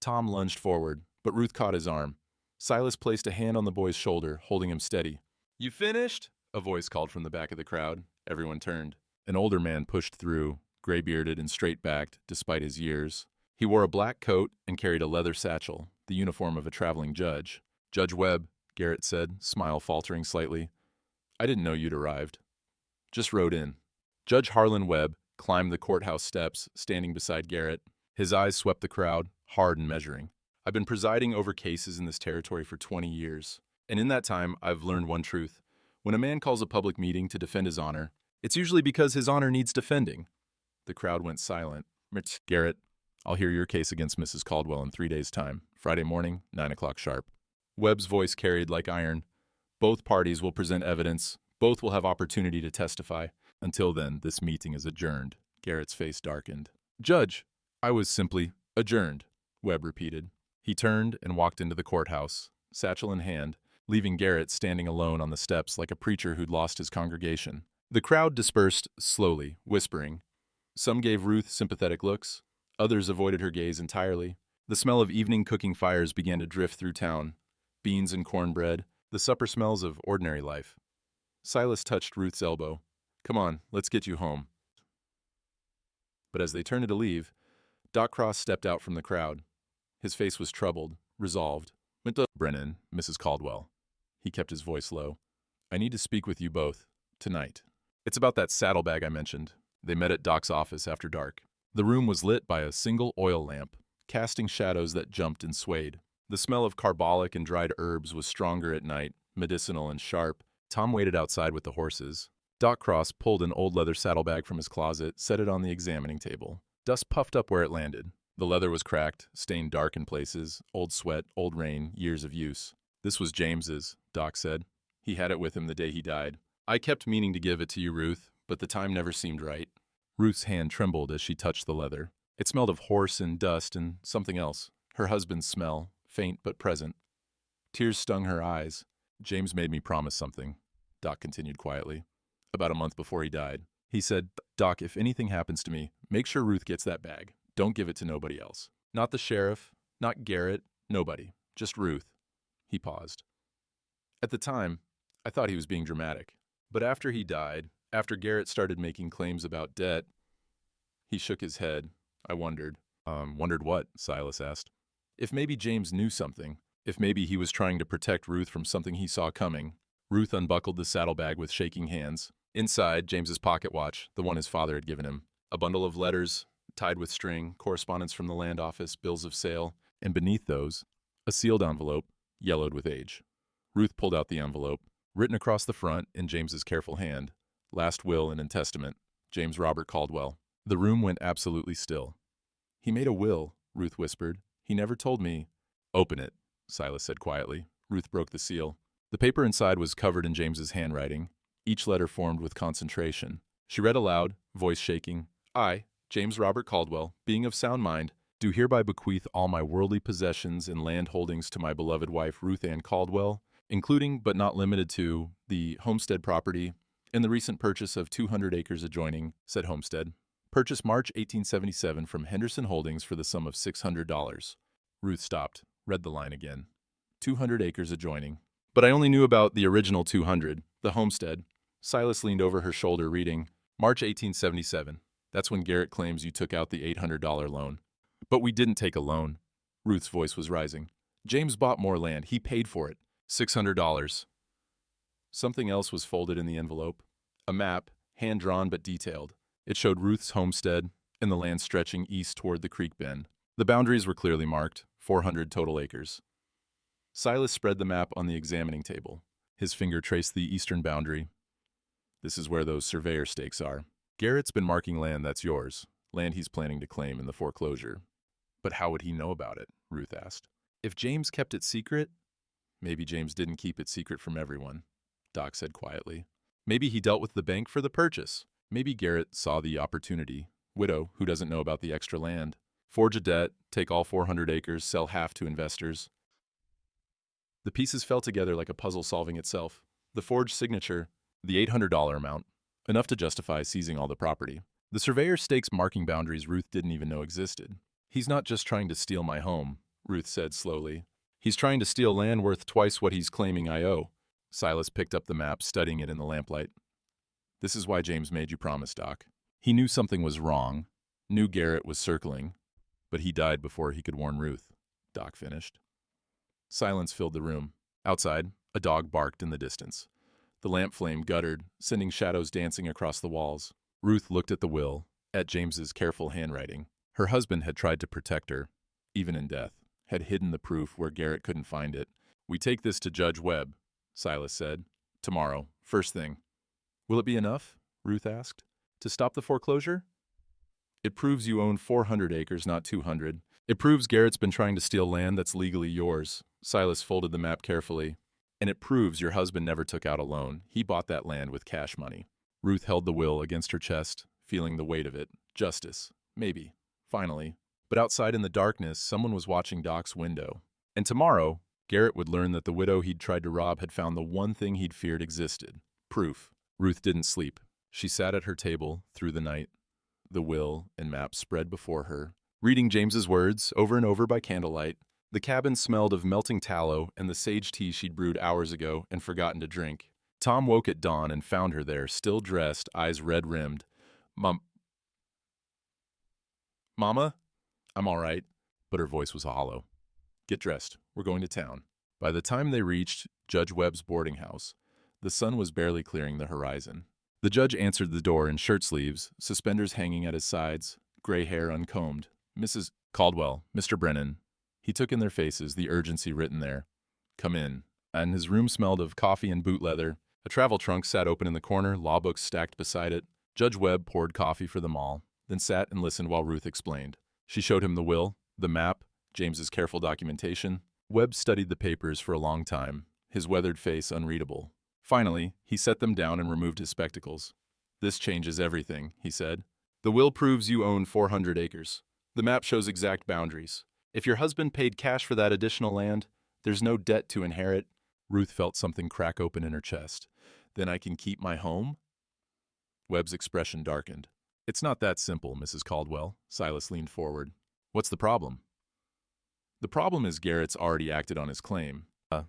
Tom lunged forward, but Ruth caught his arm. Silas placed a hand on the boy's shoulder, holding him steady. "You finished?" a voice called from the back of the crowd. Everyone turned. An older man pushed through, gray-bearded and straight-backed, despite his years. He wore a black coat and carried a leather satchel, the uniform of a traveling judge. "Judge Webb," Garrett said, smile faltering slightly. "I didn't know you'd arrived. Just rode in." Judge Harlan Webb climbed the courthouse steps, standing beside Garrett. His eyes swept the crowd, hard and measuring. "I've been presiding over cases in this territory for 20 years, and in that time, I've learned one truth. When a man calls a public meeting to defend his honor, it's usually because his honor needs defending." The crowd went silent. "Garrett, I'll hear your case against Mrs. Caldwell in 3 days' time, Friday morning, 9 o'clock sharp." Webb's voice carried like iron. "Both parties will present evidence. Both will have opportunity to testify. Until then, this meeting is adjourned." Garrett's face darkened. "Judge, I was simply adjourned," Webb repeated. He turned and walked into the courthouse, satchel in hand, leaving Garrett standing alone on the steps like a preacher who'd lost his congregation. The crowd dispersed slowly, whispering. Some gave Ruth sympathetic looks. Others avoided her gaze entirely. The smell of evening cooking fires began to drift through town. Beans and cornbread, the supper smells of ordinary life. Silas touched Ruth's elbow. "Come on, let's get you home." But as they turned to leave, Doc Cross stepped out from the crowd. His face was troubled, resolved. "Brennan, Mrs. Caldwell." He kept his voice low. "I need to speak with you both, tonight. It's about that saddlebag I mentioned." They met at Doc's office after dark. The room was lit by a single oil lamp, casting shadows that jumped and swayed. The smell of carbolic and dried herbs was stronger at night, medicinal and sharp. Tom waited outside with the horses. Doc Cross pulled an old leather saddlebag from his closet, set it on the examining table. Dust puffed up where it landed. The leather was cracked, stained dark in places, old sweat, old rain, years of use. "This was James's," Doc said. "He had it with him the day he died. I kept meaning to give it to you, Ruth, but the time never seemed right." Ruth's hand trembled as she touched the leather. It smelled of horse and dust and something else. Her husband's smell, faint but present. Tears stung her eyes. "James made me promise something," Doc continued quietly. "About a month before he died. He said, 'Doc, if anything happens to me, make sure Ruth gets that bag. Don't give it to nobody else. Not the sheriff, not Garrett, nobody. Just Ruth.'" He paused. At the time, I thought he was being dramatic. But after he died, after Garrett started making claims about debt, he shook his head. I wondered. Wondered what? Silas asked. If maybe James knew something. If maybe he was trying to protect Ruth from something he saw coming. Ruth unbuckled the saddlebag with shaking hands. Inside, James's pocket watch, the one his father had given him. A bundle of letters, tied with string, correspondence from the land office, bills of sale, and beneath those, a sealed envelope, yellowed with age. Ruth pulled out the envelope. Written across the front, in James's careful hand, "Last will and testament, James Robert Caldwell." The room went absolutely still. "He made a will," Ruth whispered. "He never told me." "Open it," Silas said quietly. Ruth broke the seal. The paper inside was covered in James's handwriting, each letter formed with concentration. She read aloud, voice shaking. "I, James Robert Caldwell, being of sound mind, do hereby bequeath all my worldly possessions and land holdings to my beloved wife Ruth Ann Caldwell, including but not limited to the homestead property and the recent purchase of 200 acres adjoining said homestead. Purchased March 1877 from Henderson Holdings for the sum of $600. Ruth stopped, read the line again. 200 acres adjoining. "But I only knew about the original 200, the homestead." Silas leaned over her shoulder reading, "March 1877. That's when Garrett claims you took out the $800 loan." "But we didn't take a loan." Ruth's voice was rising. "James bought more land. He paid for it. $600. Something else was folded in the envelope. A map, hand-drawn but detailed. It showed Ruth's homestead and the land stretching east toward the creek bend. The boundaries were clearly marked, 400 total acres. Silas spread the map on the examining table. His finger traced the eastern boundary. "This is where those surveyor stakes are. Garrett's been marking land that's yours, land he's planning to claim in the foreclosure." "But how would he know about it?" Ruth asked. "If James kept it secret?" "Maybe James didn't keep it secret from everyone," Doc said quietly. "Maybe he dealt with the bank for the purchase. Maybe Garrett saw the opportunity. Widow who doesn't know about the extra land. Forge a debt, take all 400 acres, sell half to investors." The pieces fell together like a puzzle solving itself. The forged signature, the $800 amount, enough to justify seizing all the property. The surveyor stakes marking boundaries Ruth didn't even know existed. "He's not just trying to steal my home," Ruth said slowly. "He's trying to steal land worth twice what he's claiming I owe." Silas picked up the map, studying it in the lamplight. "This is why James made you promise, Doc. He knew something was wrong, knew Garrett was circling, But he died before he could warn Ruth, Doc finished. Silence filled the room. Outside, a dog barked in the distance. The lamp flame guttered, sending shadows dancing across the walls. Ruth looked at the will, at James's careful handwriting. Her husband had tried to protect her, even in death, had hidden the proof where Garrett couldn't find it. "We take this to Judge Webb," Silas said. "Tomorrow, first thing." "Will it be enough?" Ruth asked. "To stop the foreclosure?" "It proves you own 400 acres, not 200. It proves Garrett's been trying to steal land that's legally yours." Silas folded the map carefully. "And it proves your husband never took out a loan. He bought that land with cash money." Ruth held the will against her chest, feeling the weight of it. Justice. Maybe. Finally. But outside in the darkness, someone was watching Doc's window. And tomorrow, Garrett would learn that the widow he'd tried to rob had found the one thing he'd feared existed. Proof. Ruth didn't sleep. She sat at her table through the night, the will and map spread before her, reading James's words over and over by candlelight. The cabin smelled of melting tallow and the sage tea she'd brewed hours ago and forgotten to drink. Tom woke at dawn and found her there, still dressed, eyes red-rimmed. "Mama?" "I'm all right," but her voice was hollow. "Get dressed. We're going to town." By the time they reached Judge Webb's boarding house, the sun was barely clearing the horizon. The judge answered the door in shirt sleeves, suspenders hanging at his sides, gray hair uncombed. "Mrs. Caldwell, Mr. Brennan." He took in their faces, the urgency written there. "Come in." And his room smelled of coffee and boot leather. A travel trunk sat open in the corner, law books stacked beside it. Judge Webb poured coffee for them all, then sat and listened while Ruth explained. She showed him the will, the map, James's careful documentation. Webb studied the papers for a long time, his weathered face unreadable. Finally, he set them down and removed his spectacles. "This changes everything," he said. "The will proves you own 400 acres. The map shows exact boundaries. If your husband paid cash for that additional land, there's no debt to inherit." Ruth felt something crack open in her chest. "Then I can keep my home?" Webb's expression darkened. "It's not that simple, Mrs. Caldwell." Silas leaned forward. "What's the problem?" "The problem is Garrett's already acted on his claim."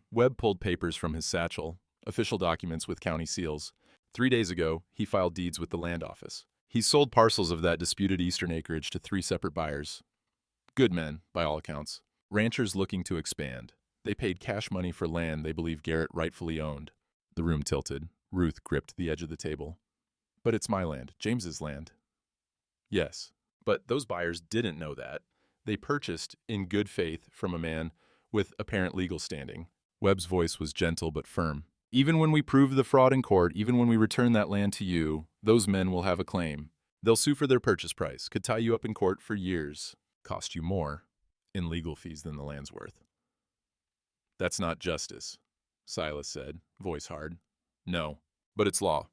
Webb pulled papers from his satchel, official documents with county seals. 3 days ago, he filed deeds with the land office. He's sold parcels of that disputed eastern acreage to 3 separate buyers. Good men, by all accounts. Ranchers looking to expand. They paid cash money for land they believe Garrett rightfully owned. The room tilted. Ruth gripped the edge of the table. "But it's my land, James's land." "Yes, but those buyers didn't know that. They purchased in good faith from a man with apparent legal standing." Webb's voice was gentle but firm. "Even when we prove the fraud in court, even when we return that land to you, those men will have a claim. They'll sue for their purchase price, could tie you up in court for years, cost you more in legal fees than the land's worth." "That's not justice," Silas said, voice hard. "No, but it's law."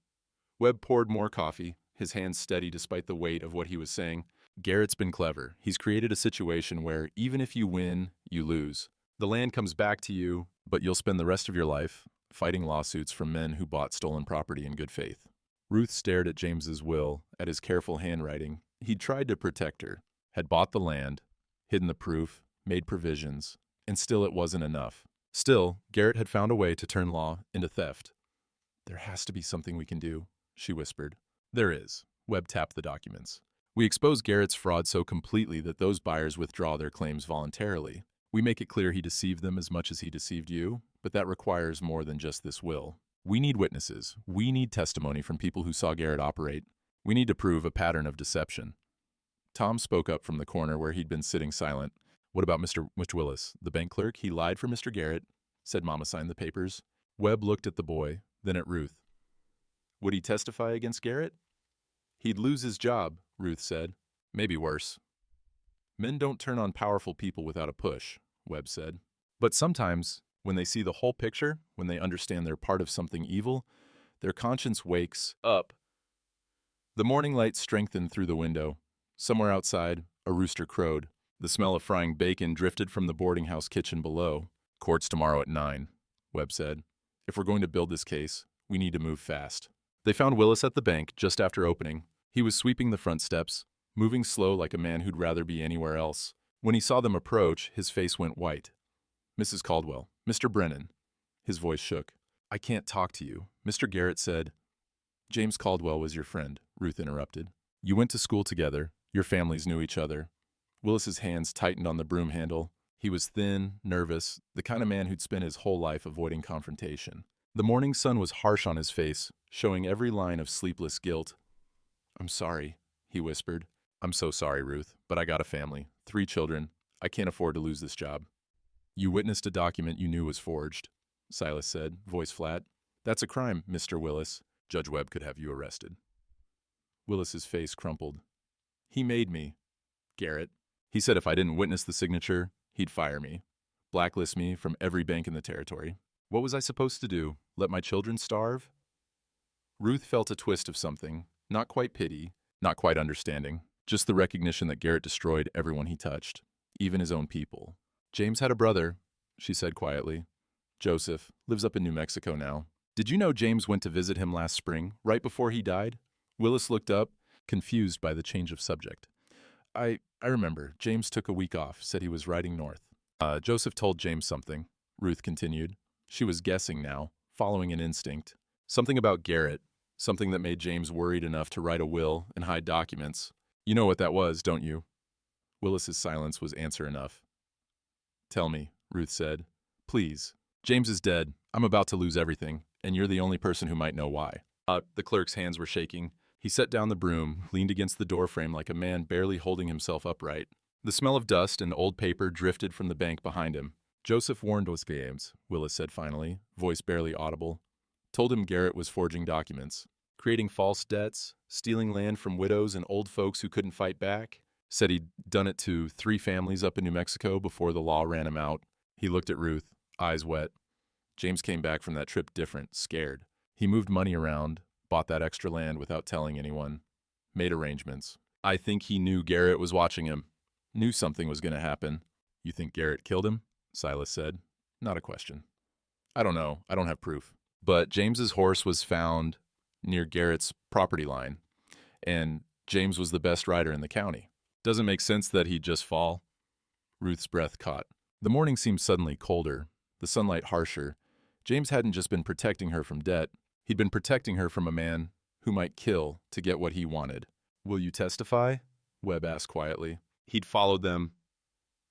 Webb poured more coffee, his hands steady despite the weight of what he was saying. "Garrett's been clever. He's created a situation where even if you win, you lose. The land comes back to you, but you'll spend the rest of your life fighting lawsuits from men who bought stolen property in good faith." Ruth stared at James's will, at his careful handwriting. He'd tried to protect her, had bought the land, hidden the proof, made provisions, and still it wasn't enough. Still, Garrett had found a way to turn law into theft. "There has to be something we can do," she whispered. "There is." Webb tapped the documents. "We expose Garrett's fraud so completely that those buyers withdraw their claims voluntarily. We make it clear he deceived them as much as he deceived you, but that requires more than just this will. We need witnesses. We need testimony from people who saw Garrett operate. We need to prove a pattern of deception." Tom spoke up from the corner where he'd been sitting silent. "What about Mr. Willis, the bank clerk? He lied for Mr. Garrett, said Mama signed the papers." Webb looked at the boy, then at Ruth. "Would he testify against Garrett?" "He'd lose his job," Ruth said. "Maybe worse." "Men don't turn on powerful people without a push," Webb said. "But sometimes, when they see the whole picture, when they understand they're part of something evil, their conscience wakes up." The morning light strengthened through the window. Somewhere outside, a rooster crowed. The smell of frying bacon drifted from the boarding house kitchen below. "Court's tomorrow at 9, Webb said. "If we're going to build this case, we need to move fast." They found Willis at the bank just after opening. He was sweeping the front steps, moving slow like a man who'd rather be anywhere else. When he saw them approach, his face went white. "Mrs. Caldwell, Mr. Brennan." His voice shook. "I can't talk to you. Mr. Garrett said—" "James Caldwell was your friend," Ruth interrupted. "You went to school together. Your families knew each other. Willis's hands tightened on the broom handle. He was thin, nervous, the kind of man who'd spent his whole life avoiding confrontation. The morning sun was harsh on his face, showing every line of sleepless guilt. "I'm sorry," he whispered. "I'm so sorry, Ruth, but I got a family, 3 children. I can't afford to lose this job." "You witnessed a document you knew was forged," Silas said, voice flat. "That's a crime, Mr. Willis. Judge Webb could have you arrested." Willis's face crumpled. "He made me, Garrett. He said if I didn't witness the signature, he'd fire me, blacklist me from every bank in the territory. What was I supposed to do? Let my children starve?" Ruth felt a twist of something, not quite pity, not quite understanding, just the recognition that Garrett destroyed everyone he touched, even his own people. "James had a brother," she said quietly. "Joseph, lives up in New Mexico now. Did you know James went to visit him last spring, right before he died?" Willis looked up, confused by the change of subject. I remember. James took a week off, said he was riding north. Joseph told James something," Ruth continued. She was guessing now, following an instinct. Something about Garrett, something that made James worried enough to write a will and hide documents. "You know what that was, don't you?" Willis's silence was answer enough. "Tell me," Ruth said. "Please. James is dead. I'm about to lose everything, and you're the only person who might know why." The clerk's hands were shaking. He set down the broom, leaned against the doorframe like a man barely holding himself upright. The smell of dust and old paper drifted from the bank behind him. "Joseph warned us, James," Willis said finally, voice barely audible. "Told him Garrett was forging documents, creating false debts, stealing land from widows and old folks who couldn't fight back. Said he'd done it to 3 families up in New Mexico before the law ran him out." He looked at Ruth, eyes wet. James came back from that trip different, scared. He moved money around, bought that extra land without telling anyone, made arrangements. I think he knew Garrett was watching him, knew something was going to happen. "You think Garrett killed him?" Silas said. Not a question. "I don't know. I don't have proof. But James's horse was found near Garrett's property line, and James was the best rider in the county. Doesn't make sense that he'd just fall." Ruth's breath caught. The morning seemed suddenly colder, the sunlight harsher. James hadn't just been protecting her from debt. He'd been protecting her from a man who might kill to get what he wanted. "Will you testify?" Webb asked quietly. He'd followed them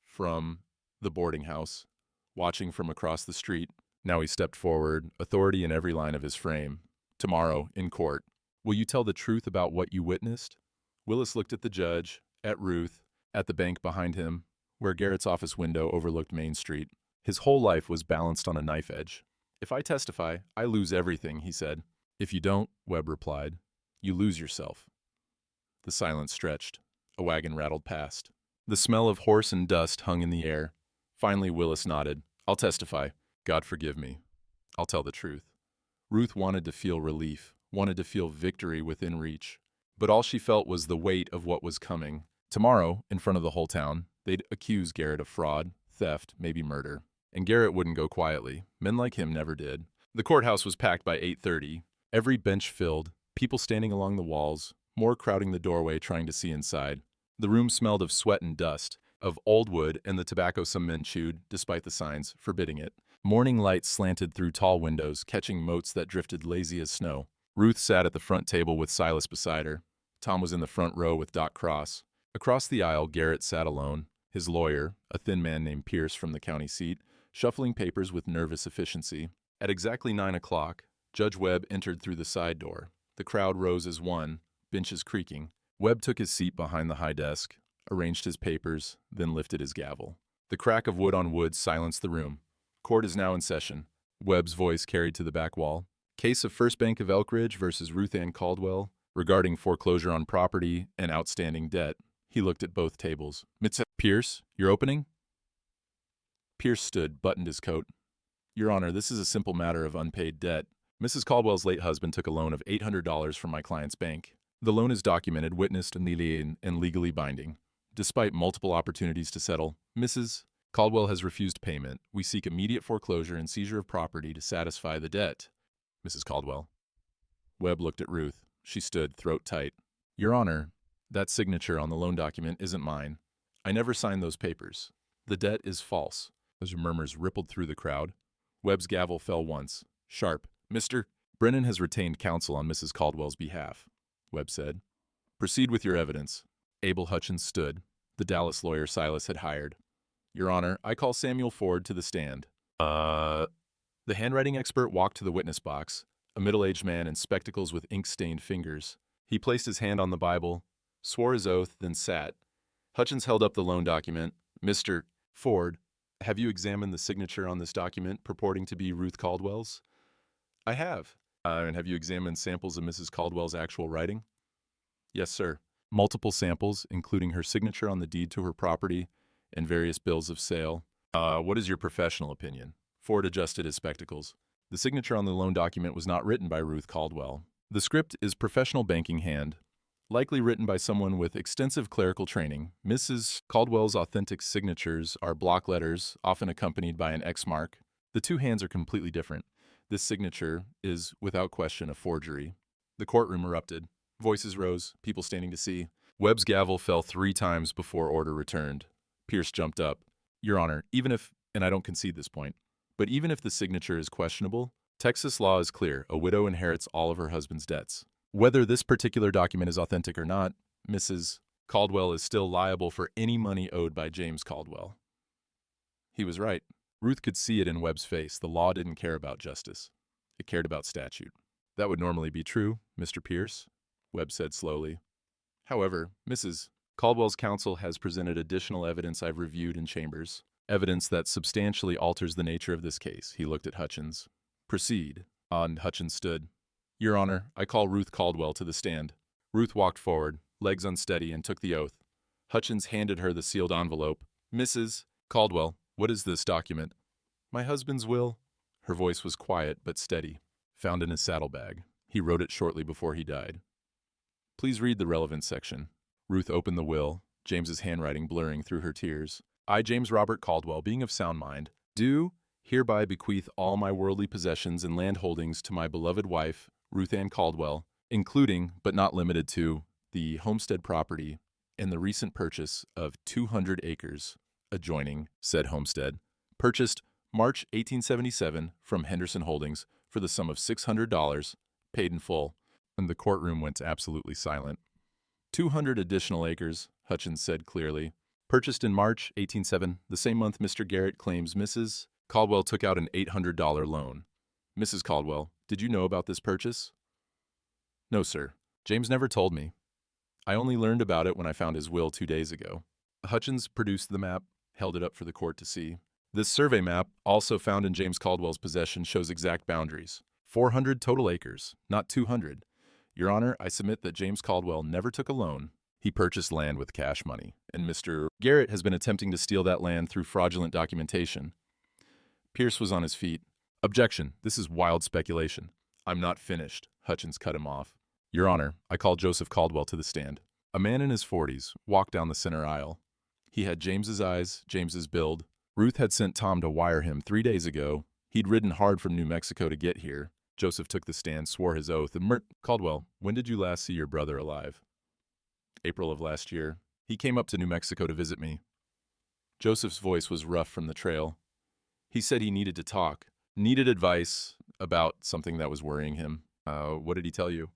from the boarding house, watching from across the street. Now he stepped forward, authority in every line of his frame. "Tomorrow, in court. Will you tell the truth about what you witnessed?" Willis looked at the judge, at Ruth, at the bank behind him, where Garrett's office window overlooked Main Street. His whole life was balanced on a knife edge. "If I testify, I lose everything," he said. "If you don't," Webb replied, "you lose yourself." The silence stretched. A wagon rattled past. The smell of horse and dust hung in the air. Finally, Willis nodded. "I'll testify. God forgive me. I'll tell the truth." Ruth wanted to feel relief, wanted to feel victory within reach. But all she felt was the weight of what was coming. Tomorrow, in front of the whole town, they'd accuse Garrett of fraud, theft, maybe murder. And Garrett wouldn't go quietly. Men like him never did. The courthouse was packed by 8:30. Every bench filled, people standing along the walls, more crowding the doorway trying to see inside. The room smelled of sweat and dust, of old wood and the tobacco some men chewed, despite the signs forbidding it. Morning light slanted through tall windows, catching motes that drifted lazy as snow. Ruth sat at the front table with Silas beside her. Tom was in the front row with Doc Cross. Across the aisle, Garrett sat alone, his lawyer, a thin man named Pierce from the county seat, shuffling papers with nervous efficiency. At exactly 9 o'clock, Judge Webb entered through the side door. The crowd rose as one, benches creaking. Webb took his seat behind the high desk, arranged his papers, then lifted his gavel. The crack of wood on wood silenced the room. "Court is now in session." Webb's voice carried to the back wall. "Case of First Bank of Elk Ridge versus Ruth Ann Caldwell, regarding foreclosure on property and outstanding debt." He looked at both tables. "Pierce, you're opening?" Pierce stood, buttoned his coat. "Your Honor, this is a simple matter of unpaid debt. Mrs. Caldwell's late husband took a loan of $800 from my client's bank. The loan is documented, witnessed, and legally binding. Despite multiple opportunities to settle, Mrs. Caldwell has refused payment. We seek immediate foreclosure and seizure of property to satisfy the debt. Mrs. Caldwell." Webb looked at Ruth. She stood, throat tight. "Your Honor, that signature on the loan document isn't mine. I never signed those papers. The debt is false." As murmurs rippled through the crowd, Webb's gavel fell once. Sharp. "Mr. Brennan has retained counsel on Mrs. Caldwell's behalf," Webb said. "Proceed with your evidence." Abel Hutchins stood. the Dallas lawyer Silas had hired. Your Honor, I call Samuel Ford to the stand. The handwriting expert walked to the witness box, a middle-aged man in spectacles with ink-stained fingers. He placed his hand on the Bible, swore his oath, then sat. Hutchins held up the loan document. Mr. Ford, have you examined the signature on this document purporting to be Ruth Caldwell's? I have. And have you examined samples of Mrs. Caldwell's actual writing? Yes, sir. Multiple samples, including her signature on the deed to her property and various bills of sale. What is your professional opinion? Ford adjusted his spectacles. The signature on the loan document was not written by Ruth Caldwell. The script is professional banking hand, likely written by someone with extensive clerical training. Mrs. Caldwell's authentic signatures are block letters, often accompanied by an X mark. The two hands are completely different. This signature is, without question, a forgery. The courtroom erupted. Voices rose, people standing to see. Webb's gavel fell 3 times before order returned. Pierce jumped up. Your Honor, even if, and I don't concede this point, but even if the signature is questionable, Texas law is clear. A widow inherits all of her husband's debts. Whether this particular document is authentic or not, Mrs. Caldwell is still liable for any money owed by James Caldwell. He was right. Ruth could see it in Webb's face. The law didn't care about justice. It cared about statute. That would normally be true, Mr. Pierce, Webb said slowly. However, Mrs. Caldwell's counsel has presented additional evidence I've reviewed in chambers. Evidence that substantially alters the nature of this case. He looked at Hutchins. Proceed. And Hutchins stood. Your Honor, I call Ruth Caldwell to the stand. Ruth walked forward, legs unsteady, and took the oath. Hutchins handed her the sealed envelope. Mrs. Caldwell, what is this document? My husband's will. Her voice was quiet but steady. Found in his saddlebag. He wrote it shortly before he died. Please read the relevant section. Ruth opened the will, James's handwriting blurring through her tears. I, James Robert Caldwell, being of sound mind, do hereby bequeath all my worldly possessions and land holdings to my beloved wife, Ruth Ann Caldwell, including, but not limited to, the homestead property and the recent purchase of 200 acres adjoining said homestead, purchased March 1877 from Henderson Holdings for the sum of $600, paid in full, and the courtroom went absolutely silent. 200 additional acres, Hutchins said clearly. Purchased in March 1877, the same month Mr. Garrett claims Mrs. Caldwell took out an $800 loan. Mrs. Caldwell, did you know about this purchase? No, sir. James never told me. I only learned about it when I found his will 2 days ago. Hutchins produced the map, held it up for the court to see. This survey map, also found in James Caldwell's possession, shows exact boundaries. 400 total acres, not 200. Your Honor, I submit that James Caldwell never took a loan. He purchased land with cash money, and Mr. Garrett has been attempting to steal that land through fraudulent documentation. Pierce was on his feet. Objection, this is wild speculation. I'm not finished. Hutchins cut him off. Your Honor, I call Joseph Caldwell to the stand. A man in his 40s walked down the center aisle. He had James's eyes, James's build. Ruth had sent Tom to wire him 3 days ago. He'd ridden hard from New Mexico to get here. Joseph took the stand, swore his oath, and Caldwell, when did you last see your brother alive? April of last year. He came up to New Mexico to visit me. Joseph's voice was rough from the trail. He said he needed to talk, needed advice about something that was worrying him. What did he tell you?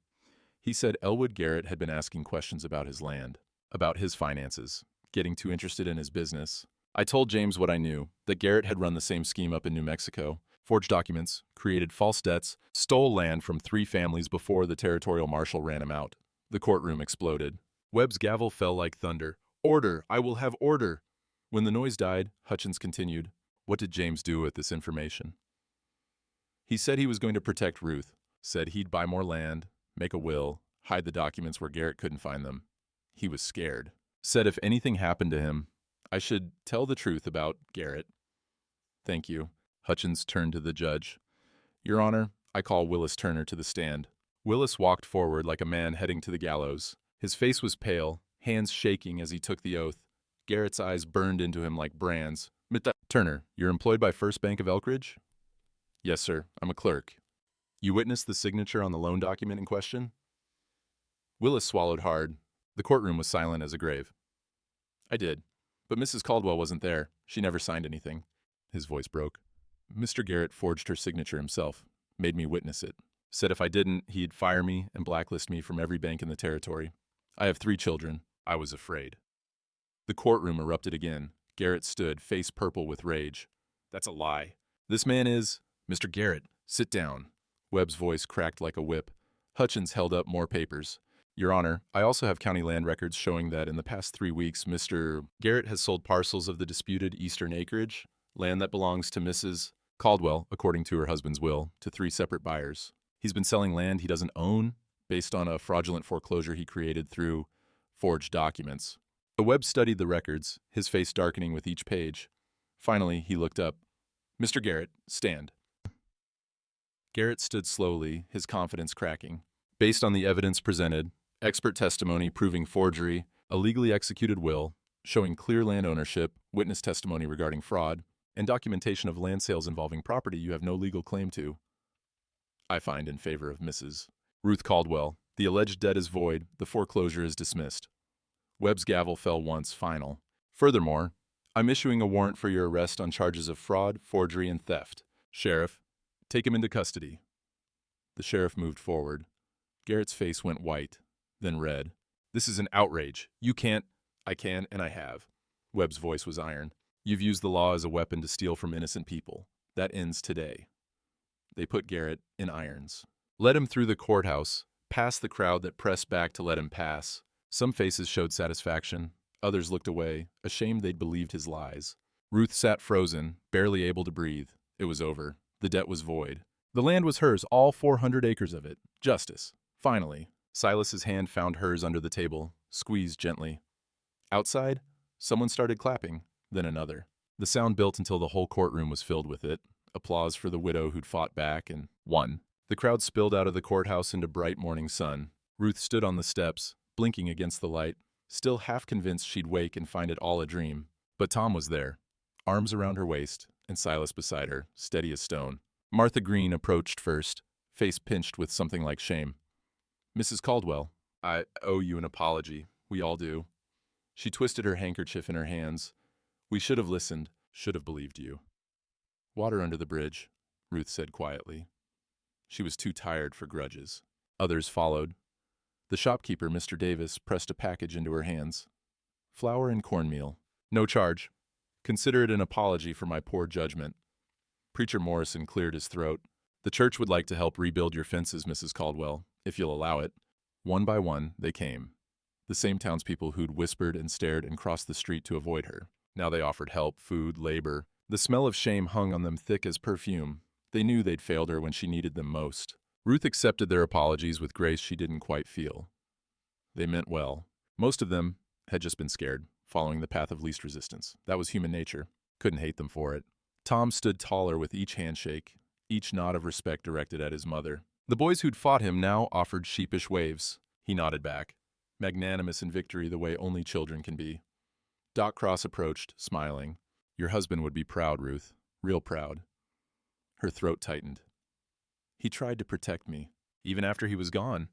He said Elwood Garrett had been asking questions about his land, about his finances, getting too interested in his business. I told James what I knew, that Garrett had run the same scheme up in New Mexico, forged documents, created false debts, stole land from 3 families before the territorial marshal ran him out. The courtroom exploded. Webb's gavel fell like thunder. Order! I will have order! When the noise died, Hutchins continued, what did James do with this information? He said he was going to protect Ruth, said he'd buy more land, make a will, hide the documents where Garrett couldn't find them. He was scared. Said if anything happened to him, I should tell the truth about Garrett. Thank you. Hutchins turned to the judge. Your Honor, I call Willis Turner to the stand. Willis walked forward like a man heading to the gallows. His face was pale, hands shaking as he took the oath. Garrett's eyes burned into him like brands. Turner, you're employed by First Bank of Elkridge? Yes, sir. I'm a clerk. You witnessed the signature on the loan document in question? Willis swallowed hard. The courtroom was silent as a grave. I did. But Mrs. Caldwell wasn't there. She never signed anything. His voice broke. Mr. Garrett forged her signature himself, made me witness it. Said if I didn't, he'd fire me and blacklist me from every bank in the territory. I have 3 children. I was afraid. The courtroom erupted again. Garrett stood, face purple with rage. That's a lie. This man is… Mr. Garrett, sit down. Webb's voice cracked like a whip. Hutchins held up more papers. Your Honor, I also have county land records showing that in the past 3 weeks, Mr. Garrett has sold parcels of the disputed eastern acreage, land that belongs to Mrs. Caldwell, according to her husband's will, to 3 separate buyers. He's been selling land he doesn't own based on a fraudulent foreclosure he created through forged documents. Webb studied the records, his face darkening with each page. Finally, he looked up. Mr. Garrett, stand. Garrett stood slowly, his confidence cracking. Based on the evidence presented, expert testimony proving forgery, a legally executed will, showing clear land ownership, witness testimony regarding fraud, and documentation of land sales involving property you have no legal claim to, I find in favor of Mrs. Ruth Caldwell. The alleged debt is void, the foreclosure is dismissed. Webb's gavel fell once, final. Furthermore, I'm issuing a warrant for your arrest on charges of fraud, forgery, and theft. Sheriff, take him into custody. The sheriff moved forward. Garrett's face went white, then red. This is an outrage. You can't… I can, and I have. Webb's voice was iron. You've used the law as a weapon to steal from innocent people. That ends today. They put Garrett in irons. Led him through the courthouse, past the crowd that pressed back to let him pass. Some faces showed satisfaction. Others looked away, ashamed they'd believed his lies. Ruth sat frozen, barely able to breathe. It was over. The debt was void. The land was hers, all 400 acres of it. Justice. Finally, Silas's hand found hers under the table, squeezed gently. Outside, someone started clapping, then another. The sound built until the whole courtroom was filled with it. Applause for the widow who'd fought back and won. The crowd spilled out of the courthouse into bright morning sun. Ruth stood on the steps, blinking against the light, still half convinced she'd wake and find it all a dream. But Tom was there, arms around her waist, and Silas beside her, steady as stone. Martha Green approached first, face pinched with something like shame. Mrs. Caldwell, I owe you an apology. We all do. She twisted her handkerchief in her hands. We should have listened, should have believed you. Water under the bridge, Ruth said quietly. She was too tired for grudges. Others followed. The shopkeeper, Mr. Davis, pressed a package into her hands. Flour and cornmeal. No charge. Consider it an apology for my poor judgment. Preacher Morrison cleared his throat. The church would like to help rebuild your fences, Mrs. Caldwell, if you'll allow it. One by one, they came. The same townspeople who'd whispered and stared and crossed the street to avoid her. Now they offered help, food, labor. The smell of shame hung on them thick as perfume. They knew they'd failed her when she needed them most. Ruth accepted their apologies with grace she didn't quite feel. They meant well. Most of them had just been scared, following the path of least resistance. That was human nature. Couldn't hate them for it. Tom stood taller with each handshake, each nod of respect directed at his mother. The boys who'd fought him now offered sheepish waves. He nodded back, magnanimous in victory the way only children can be. Doc Cross approached, smiling. Your husband would be proud, Ruth. Real proud. Her throat tightened. He tried to protect me, even after he was gone.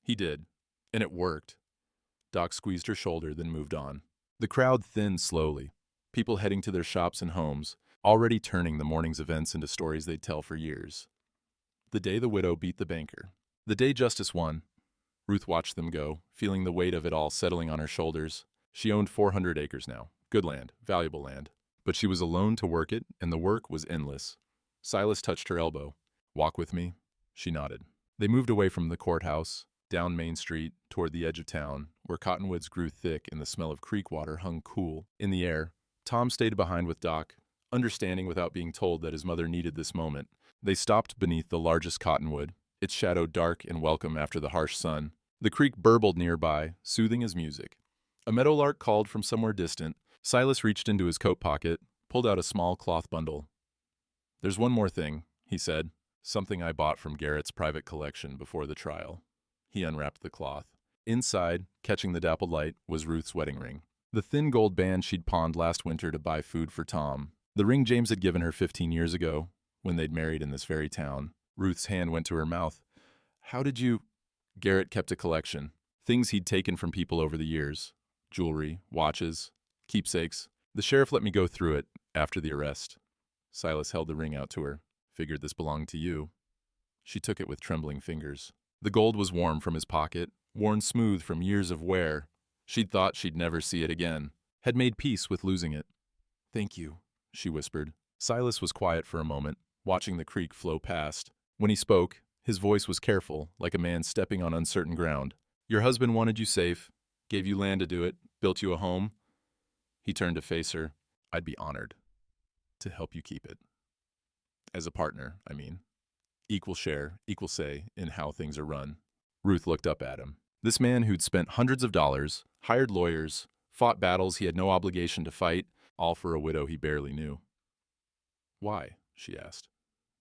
He did, and it worked. Doc squeezed her shoulder, then moved on. The crowd thinned slowly, people heading to their shops and homes, already turning the morning's events into stories they'd tell for years. The day the widow beat the banker. The day justice won. Ruth watched them go, feeling the weight of it all settling on her shoulders. She owned 400 acres now. Good land, valuable land. But she was alone to work it, and the work was endless. Silas touched her elbow. Walk with me? She nodded. They moved away from the courthouse, down Main Street, toward the edge of town, where cottonwoods grew thick and the smell of creek water hung cool in the air. Tom stayed behind with Doc, understanding without being told that his mother needed this moment. They stopped beneath the largest cottonwood, its shadow dark and welcome after the harsh sun. The creek burbled nearby, soothing as music. A meadowlark called from somewhere distant. Silas reached into his coat pocket, pulled out a small cloth bundle. There's one more thing, he said. Something I bought from Garrett's private collection before the trial. He unwrapped the cloth. Inside, catching the dappled light, was Ruth's wedding ring. The thin gold band she'd pawned last winter to buy food for Tom. The ring James had given her 15 years ago, when they'd married in this very town. Ruth's hand went to her mouth. How did you… Garrett kept a collection. Things he'd taken from people over the years. Jewelry, watches, keepsakes. The sheriff let me go through it after the arrest. Silas held the ring out to her. Figured this belonged to you. She took it with trembling fingers. The gold was warm from his pocket, worn smooth from years of wear. She'd thought she'd never see it again. had made peace with losing it. "Thank you," she whispered. Silas was quiet for a moment, watching the creek flow past. When he spoke, his voice was careful, like a man stepping on uncertain ground. "Your husband wanted you safe, gave you land to do it, built you a home." He turned to face her. "I'd be honored to help you keep it. As a partner, I mean. Equal share, equal say in how things are run." Ruth looked up at him. This man who'd spent hundreds of dollars, hired lawyers, fought battles he had no obligation to fight, all for a widow he barely knew. "Why?" she asked.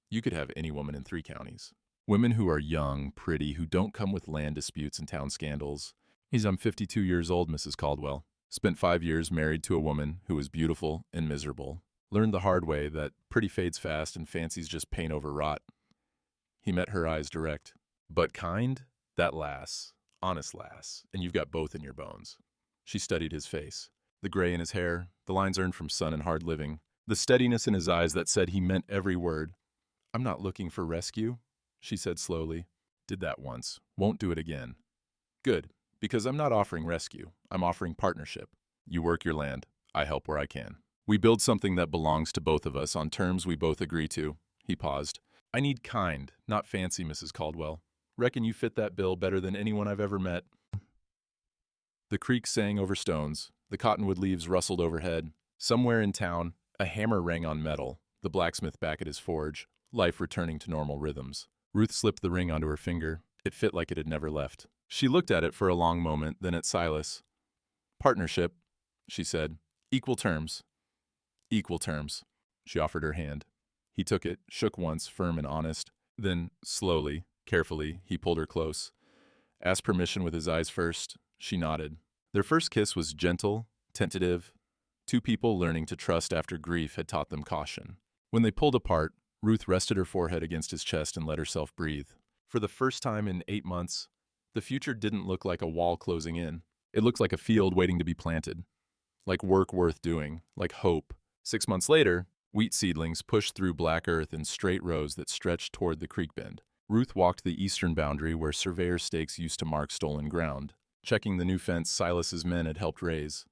"You could have any woman in 3 counties. Women who are young, pretty, who don't come with land disputes and town scandals." I'm 52 years old, Mrs. Caldwell. Spent 5 years married to a woman who was beautiful and miserable. Learned the hard way that pretty fades fast and fancy's just paint over rot." He met her eyes direct. "But kind? That lass. Honest lass. And you've got both in your bones." She studied his face. The gray in his hair, the lines earned from sun and hard living, the steadiness in his eyes that said he meant every word. "I'm not looking for rescue," she said slowly. "Did that once. Won't do it again." "Good, because I'm not offering rescue. I'm offering partnership. You work your land. I help where I can. We build something that belongs to both of us on terms we both agree to." He paused. "I need kind, not fancy, Mrs. Caldwell. Reckon you fit that bill better than anyone I've ever met." The creek sang over stones. The cottonwood leaves rustled overhead. Somewhere in town, a hammer rang on metal, the blacksmith back at his forge, life returning to normal rhythms. Ruth slipped the ring onto her finger. It fit like it had never left. She looked at it for a long moment, then at Silas. "Partnership," she said. "Equal terms." "Equal terms." She offered her hand. He took it, shook once, firm and honest. Then, slowly, carefully, he pulled her close. Asked permission with his eyes first. She nodded. Their first kiss was gentle, tentative, 2 people learning to trust after grief had taught them caution. When they pulled apart, Ruth rested her forehead against his chest and let herself breathe. For the first time in 8 months, the future didn't look like a wall closing in. It looked like a field waiting to be planted. Like work worth doing, like hope. 6 months later, wheat seedlings pushed through black earth in straight rows that stretched toward the creek bend. Ruth walked the eastern boundary where surveyor stakes used to mark stolen ground, checking the new fence Silas's men had helped raise.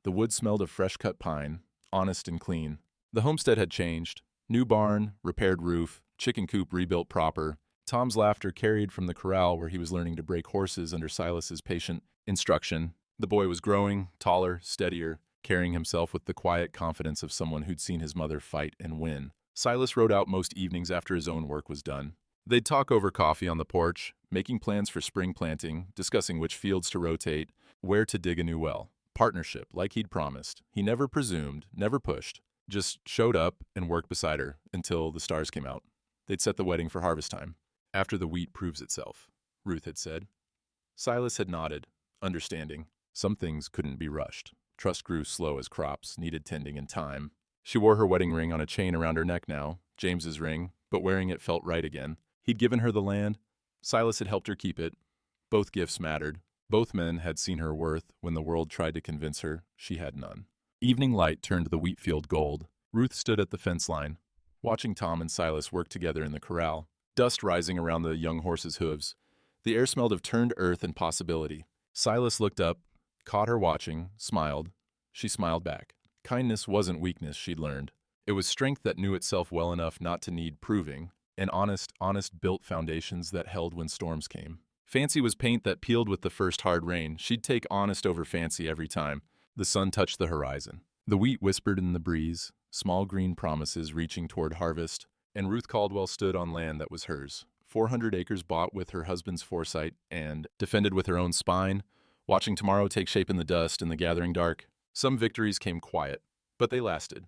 The wood smelled of fresh-cut pine, honest and clean. The homestead had changed. New barn, repaired roof, chicken coop rebuilt proper. Tom's laughter carried from the corral where he was learning to break horses under Silas's patient instruction. The boy was growing, taller, steadier, carrying himself with the quiet confidence of someone who'd seen his mother fight and win. Silas rode out most evenings after his own work was done. They'd talk over coffee on the porch, making plans for spring planting, discussing which fields to rotate, where to dig a new well. Partnership, like he'd promised. He never presumed, never pushed, just showed up and worked beside her until the stars came out. They'd set the wedding for harvest time. "After the wheat proves itself," Ruth had said. Silas had nodded, understanding. Some things couldn't be rushed. Trust grew slow as crops, needed tending and time. She wore her wedding ring on a chain around her neck now, James's ring, but wearing it felt right again. He'd given her the land. Silas had helped her keep it. Both gifts mattered. Both men had seen her worth when the world tried to convince her she had none. Evening light turned the wheat field gold. Ruth stood at the fence line, watching Tom and Silas work together in the corral, dust rising around the young horses' hooves. The air smelled of turned earth and possibility. Silas looked up, caught her watching, smiled. She smiled back. Kindness wasn't weakness, she'd learned. It was strength that knew itself well enough not to need proving, and honest built foundations that held when storms came. Fancy was paint that peeled with the first hard rain. She'd take honest over fancy every time. The sun touched the horizon. The wheat whispered in the breeze, small green promises reaching toward harvest, and Ruth Caldwell stood on land that was hers. 400 acres bought with her husband's foresight and defended with her own spine, watching tomorrow take shape in the dust and the gathering dark. Some victories came quiet, but they lasted.